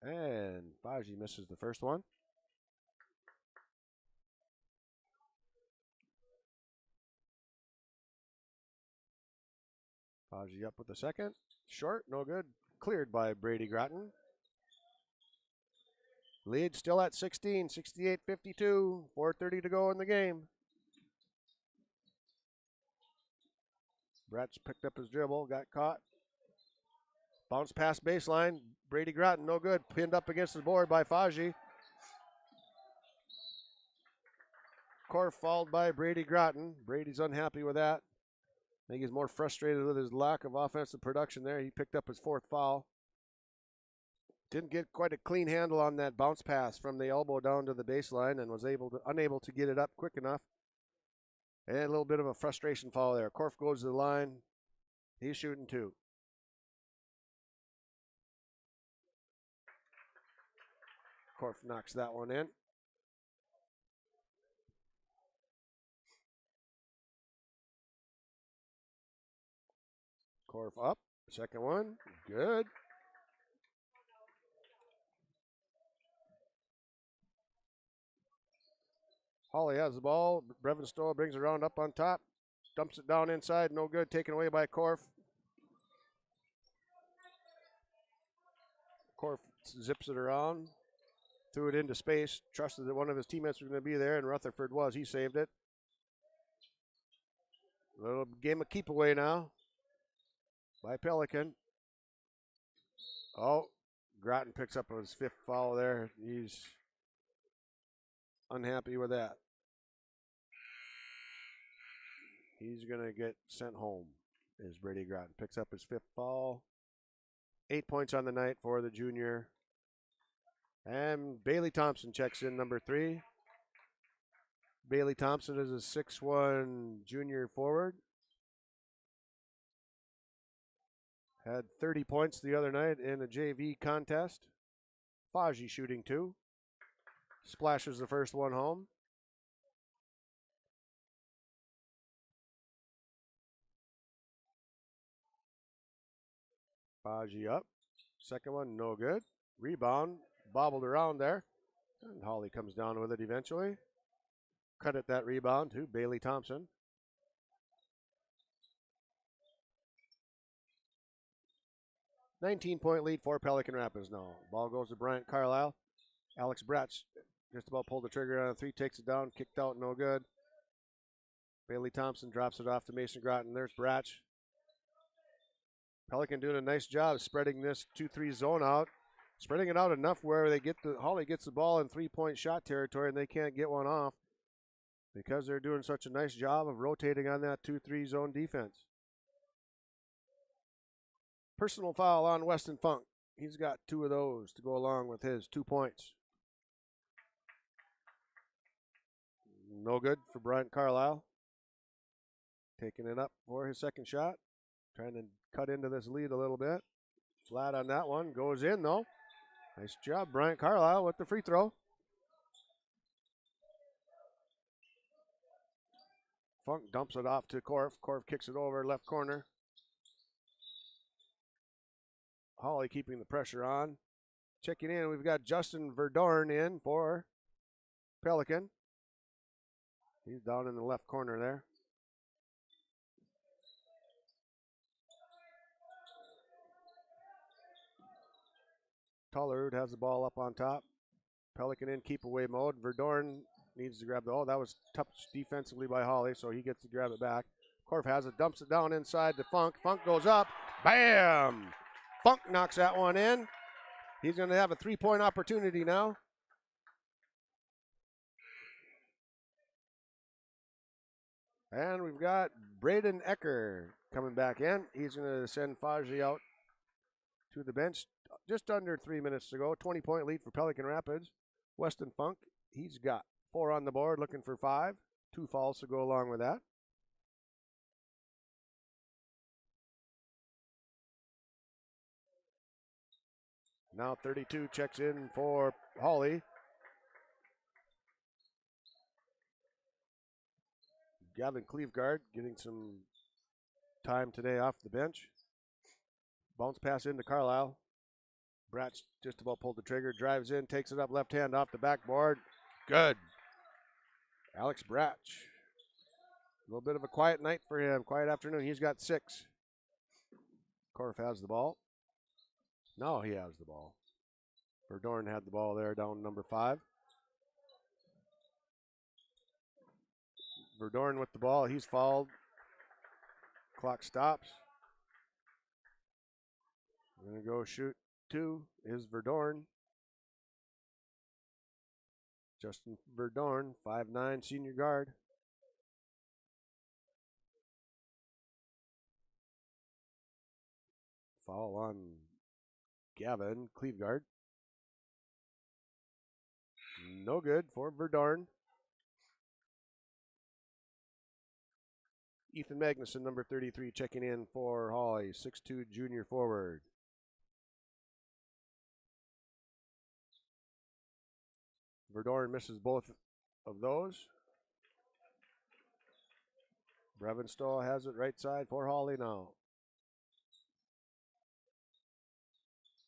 And Faji misses the first one. Faji up with the second. Short, no good. Cleared by Brady Groton. Lead still at 16, 68-52, 4:30 to go in the game. Bratch picked up his dribble, got caught. Bounce pass baseline. Brady Groton, no good. Pinned up against the board by Faji. Korf fouled by Brady Groton. Brady's unhappy with that. I think he's more frustrated with his lack of offensive production there. He picked up his 4th foul. Didn't get quite a clean handle on that bounce pass from the elbow down to the baseline and was unable to get it up quick enough. And a little bit of a frustration foul there. Korf goes to the line. He's shooting 2. Korf knocks that one in. Korf up. Second one. Good. Hawley has the ball. Brevenstow brings it around up on top. Dumps it down inside. No good. Taken away by Korf. Korf zips it around. Threw it into space, trusted that one of his teammates was going to be there, and Rutherford was. He saved it. Little game of keep away now by Pelican. Oh, Groton picks up his 5th foul there. He's unhappy with that. He's going to get sent home as Brady Groton picks up his 5th foul. 8 points on the night for the junior. And Bailey Thompson checks in, number 3. Bailey Thompson is a 6'1" junior forward. Had 30 points the other night in a JV contest. Faji shooting 2. Splashes the first one home. Faji up. Second one, no good. Rebound, bobbled around there. And Hawley comes down with it eventually. Credit that rebound to Bailey Thompson. "19-point lead for Pelican Rapids now. Ball goes to Bryant Carlisle. Alex Bratch just about pulled the trigger on a 3, takes it down, kicked out, no good. Bailey Thompson drops it off to Mason Groton. There's Bratch. Pelican doing a nice job spreading this 2-3 zone out. Spreading it out enough where Hawley gets the ball in 3-point shot territory and they can't get one off because they're doing such a nice job of rotating on that 2-3 zone defense. Personal foul on Weston Funk. He's got 2 of those to go along with his 2 points. No good for Bryant Carlisle. Taking it up for his second shot. Trying to cut into this lead a little bit. Flat on that one. Goes in though. Nice job, Bryant Carlisle with the free throw. Funk dumps it off to Korf. Korf kicks it over left corner. Hawley keeping the pressure on. Checking in, we've got Justin Verdorn in for Pelican. He's down in the left corner there. Tollerud has the ball up on top. Pelican in keep away mode. Verdorn needs to grab that was touched defensively by Hawley, so he gets to grab it back. Korf has it, dumps it down inside to Funk. Funk goes up. Bam! Funk knocks that one in. He's going to have a 3-point opportunity now. And we've got Braden Ecker coming back in. He's going to send Faji out to the bench. Just under 3 minutes to go. 20-point lead for Pelican Rapids. Weston Funk, he's got 4 on the board, looking for 5. 2 fouls to go along with that. Now 32 checks in for Hawley. Gavin Cleveguard getting some time today off the bench. Bounce pass into Carlisle. Bratch just about pulled the trigger, drives in, takes it up left hand off the backboard. Good. Alex Bratch. A little bit of a quiet night for him, quiet afternoon. He's got 6. Korf has the ball. Now he has the ball. Verdorn had the ball there down number 5. Verdorn with the ball. He's fouled. Clock stops. We're going to go shoot 2 is Verdorn. Justin Verdorn, 5'9", senior guard. Foul on Gavin Cleveguard. No good for Verdorn. Ethan Magnuson, number 33, checking in for Hawley, 6'2", junior forward. Verdorn misses both of those. Brevenstall has it right side for Hawley now.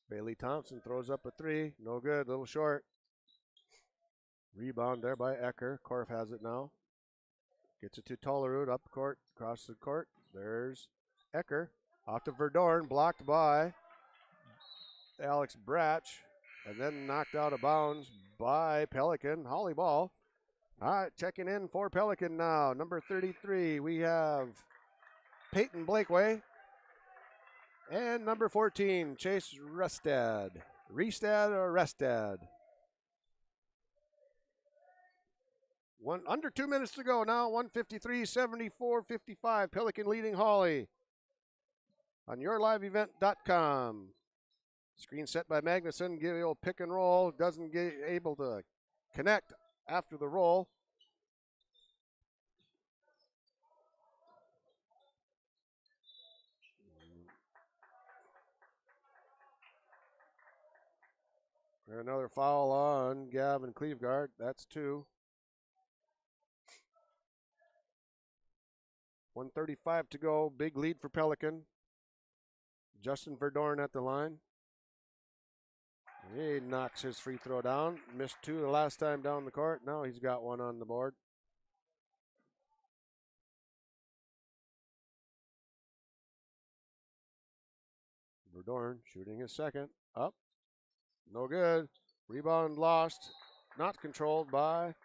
Bailey Thompson throws up a 3. No good, little short. Rebound there by Ecker. Korf has it now. Gets it to Tollerud up court, across the court. There's Ecker. Off to Verdorn, blocked by Alex Bratch. and then knocked out of bounds by Pelican. Hawley ball. All right, checking in for Pelican now. Number 33, we have Peyton Blakeway. And number 14, Chase Restad. Restad or Restad? Under 2 minutes to go now. 153-74-55. Pelican leading Hawley on yourliveevent.com. Screen set by Magnuson. Give the old pick and roll. Doesn't get able to connect after the roll. Another foul on Gavin Cleveguard. That's 2. 1:35 to go. Big lead for Pelican. Justin Verdorn at the line. He knocks his free throw down. Missed 2 the last time down the court. Now he's got 1 on the board. Verdorn shooting his second. Up. No good. Rebound lost. Not controlled by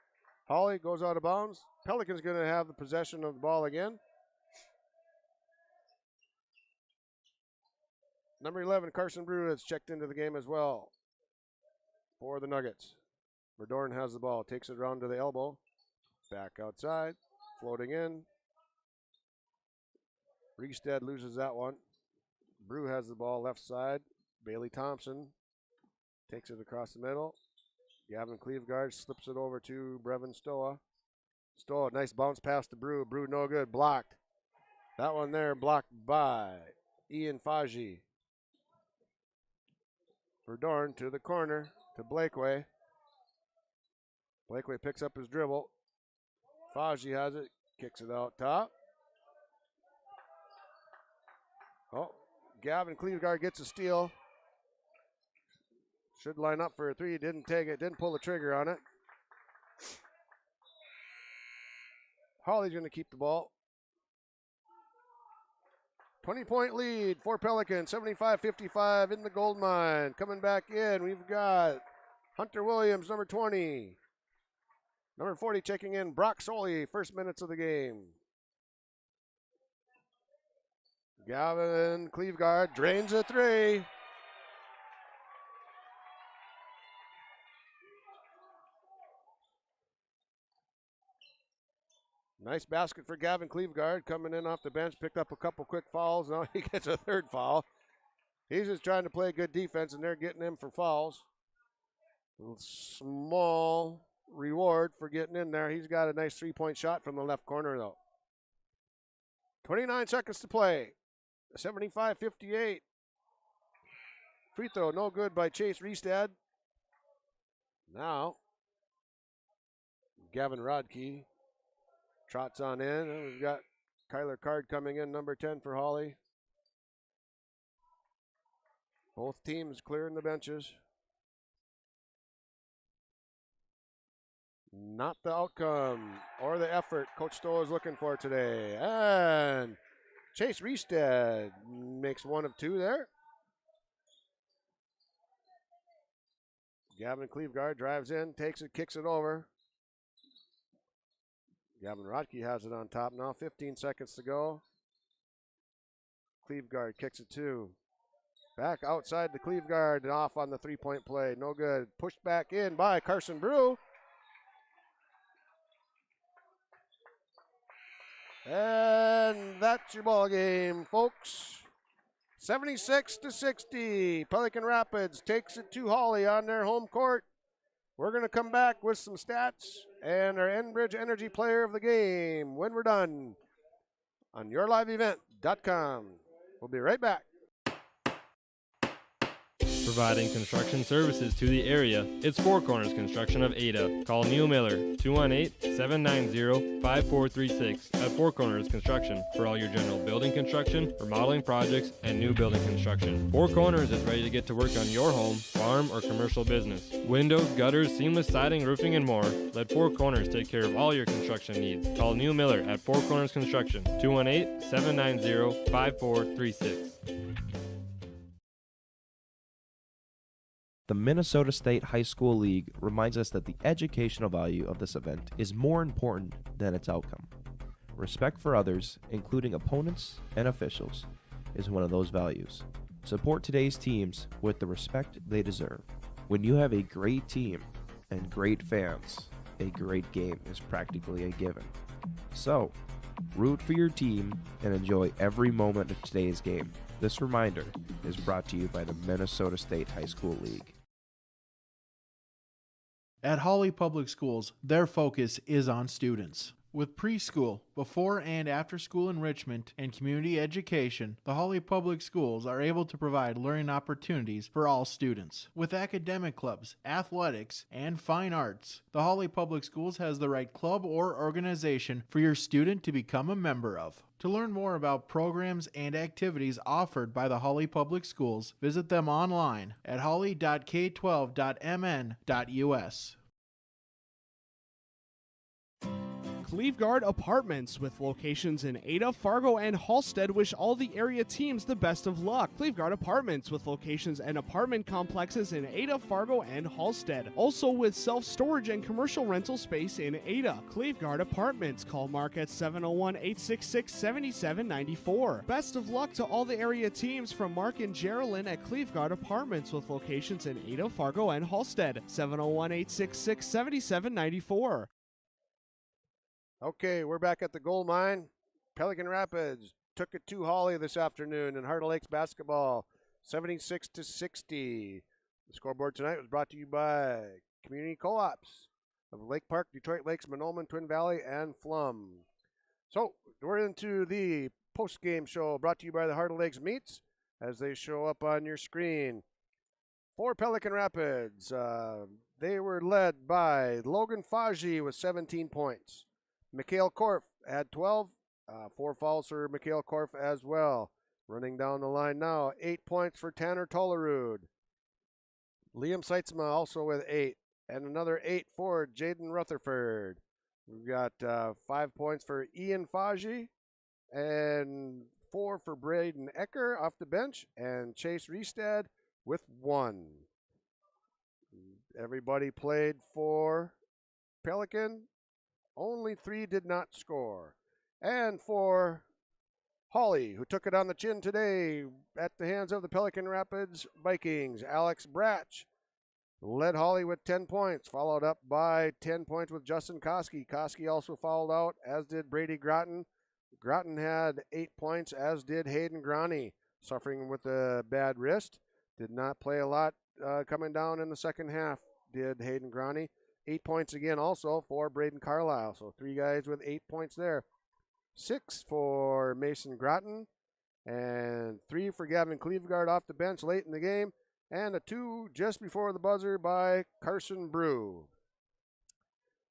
Hawley. Goes out of bounds. Pelican's going to have the possession of the ball again. Number 11, Carson Brewer, has checked into the game as well for the Nuggets. Verdorn has the ball. Takes it around to the elbow. Back outside. Floating in. Riestead loses that one. Brew has the ball left side. Bailey Thompson takes it across the middle. Gavin Cleveguard slips it over to Brevin Stoa. Stoa, nice bounce pass to Brew. Brew no good, blocked. That one there blocked by Ian Faji. Verdorn to the corner to Blakeway. Blakeway picks up his dribble. Faji has it, kicks it out top. Oh, Gavin Cleveguard gets a steal. Should line up for a 3. Didn't take it. Didn't pull the trigger on it. Hawley's going to keep the ball. 20-point lead for Pelican. 75-55 in the gold mine. Coming back in, we've got Hunter Williams, number 20. Number 40 checking in, Brock Soley, first minutes of the game. Gavin Cleveguard drains a 3. Nice basket for Gavin Cleveguard, coming in off the bench, picked up a couple quick fouls. Now he gets a 3rd foul. He's just trying to play good defense, and they're getting him for fouls. A small reward for getting in there. He's got a nice 3-point shot from the left corner, though. 29 seconds to play. 75-58. Free throw, no good by Chase Riestad. Now, Gavin Rodkey trots on in. And we've got Kyler Card coming in, number 10 for Hawley. Both teams clearing the benches. Not the outcome or the effort Coach Stoll is looking for today. And Chase Riestad makes 1 of 2 there. Gavin Cleveguard drives in, takes it, kicks it over. Gavin Rodkey has it on top now. 15 seconds to go. Cleveguard kicks it 2. Back outside the Cleveguard and off on the 3-point play. No good. Pushed back in by Carson Brew. And that's your ball game, folks. 76-60. Pelican Rapids takes it to Hawley on their home court. We're going to come back with some stats and our Enbridge Energy Player of the Game when we're done on yourliveevent.com. We'll be right back. Providing construction services to the area, it's Four Corners Construction of Ada. Call Neil Miller, 218-790-5436 at Four Corners Construction for all your general building construction, remodeling projects, and new building construction. Four Corners is ready to get to work on your home, farm, or commercial business. Windows, gutters, seamless siding, roofing, and more. Let Four Corners take care of all your construction needs. Call Neil Miller at Four Corners Construction, 218-790-5436. The Minnesota State High School League reminds us that the educational value of this event is more important than its outcome. Respect for others, including opponents and officials, is one of those values. Support today's teams with the respect they deserve. When you have a great team and great fans, a great game is practically a given. So, root for your team and enjoy every moment of today's game. This reminder is brought to you by the Minnesota State High School League. At Hawley Public Schools, their focus is on students. With preschool, before and after school enrichment, and community education, the Hawley Public Schools are able to provide learning opportunities for all students. With academic clubs, athletics, and fine arts, the Hawley Public Schools has the right club or organization for your student to become a member of. To learn more about programs and activities offered by the Hawley Public Schools, visit them online at hawley.k12.mn.us. Cleveguard Apartments, with locations in Ada, Fargo, and Halstead, wish all the area teams the best of luck. Cleveguard Apartments, with locations and apartment complexes in Ada, Fargo, and Halstead. Also with self-storage and commercial rental space in Ada. Cleveguard Apartments. Call Mark at 701-866-7794. Best of luck to all the area teams from Mark and Geraldine at Cleveguard Apartments, with locations in Ada, Fargo, and Halstead. 701-866-7794. Okay, we're back at the gold mine. Pelican Rapids took it to Hawley this afternoon in Heart of Lakes basketball, 76-60. The scoreboard tonight was brought to you by Community Co-ops of Lake Park, Detroit Lakes, Monoman, Twin Valley, and Flum. So we're into the post-game show brought to you by the Heart of Lakes Meats as they show up on your screen. For Pelican Rapids, they were led by Logan Faji with 17 points. Mikhail Korf had 12, 4 fouls for Mikhail Korf as well. Running down the line now, 8 points for Tanner Tollerud. Liam Seitzma also with 8, and another 8 for Jaden Rutherford. We've got 5 points for Ian Faji, and 4 for Braden Ecker off the bench, and Chase Reestad with 1. Everybody played for Pelican. Only 3 did not score. And for Hawley, who took it on the chin today at the hands of the Pelican Rapids Vikings, Alex Bratch led Hawley with 10 points, followed up by 10 points with Justin Koski. Koski also fouled out, as did Brady Groton. Groton had 8 points, as did Hayden Groney, suffering with a bad wrist. Did not play a lot coming down in the second half, did Hayden Groney. 8 points again also for Braden Carlisle. So 3 guys with 8 points there. 6 for Mason Groton, and 3 for Gavin Cleveguard off the bench late in the game, and a 2 just before the buzzer by Carson Brewer.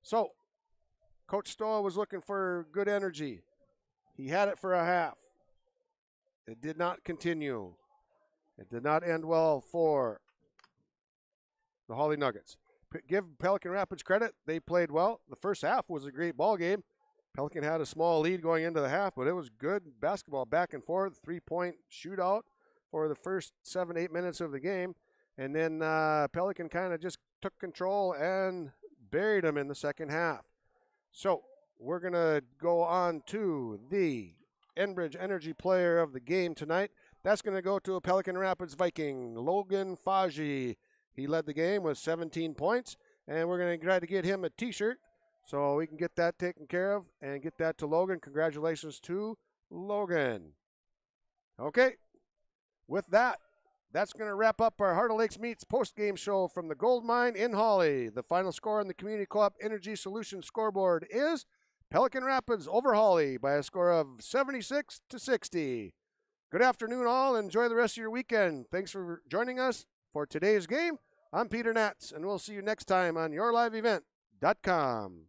So Coach Stoll was looking for good energy. He had it for a half. It did not continue. It did not end well for the Hawley Nuggets. Give Pelican Rapids credit. They played well. The first half was a great ball game. Pelican had a small lead going into the half, but it was good basketball back and forth, 3-point shootout for the first 7-8 minutes of the game. And then Pelican kind of just took control and buried them in the second half. So we're going to go on to the Enbridge Energy Player of the game tonight. That's going to go to a Pelican Rapids Viking, Logan Faji. He led the game with 17 points, and we're going to try to get him a T-shirt so we can get that taken care of and get that to Logan. Congratulations to Logan. Okay, with that, that's going to wrap up our Heart of Lakes Meets post-game show from the Gold Mine in Hawley. The final score on the Community Co-op Energy Solutions scoreboard is Pelican Rapids over Hawley by a score of 76-60. Good afternoon, all. Enjoy the rest of your weekend. Thanks for joining us for today's game. I'm Peter Natz, and we'll see you next time on YourLiveEvent.com.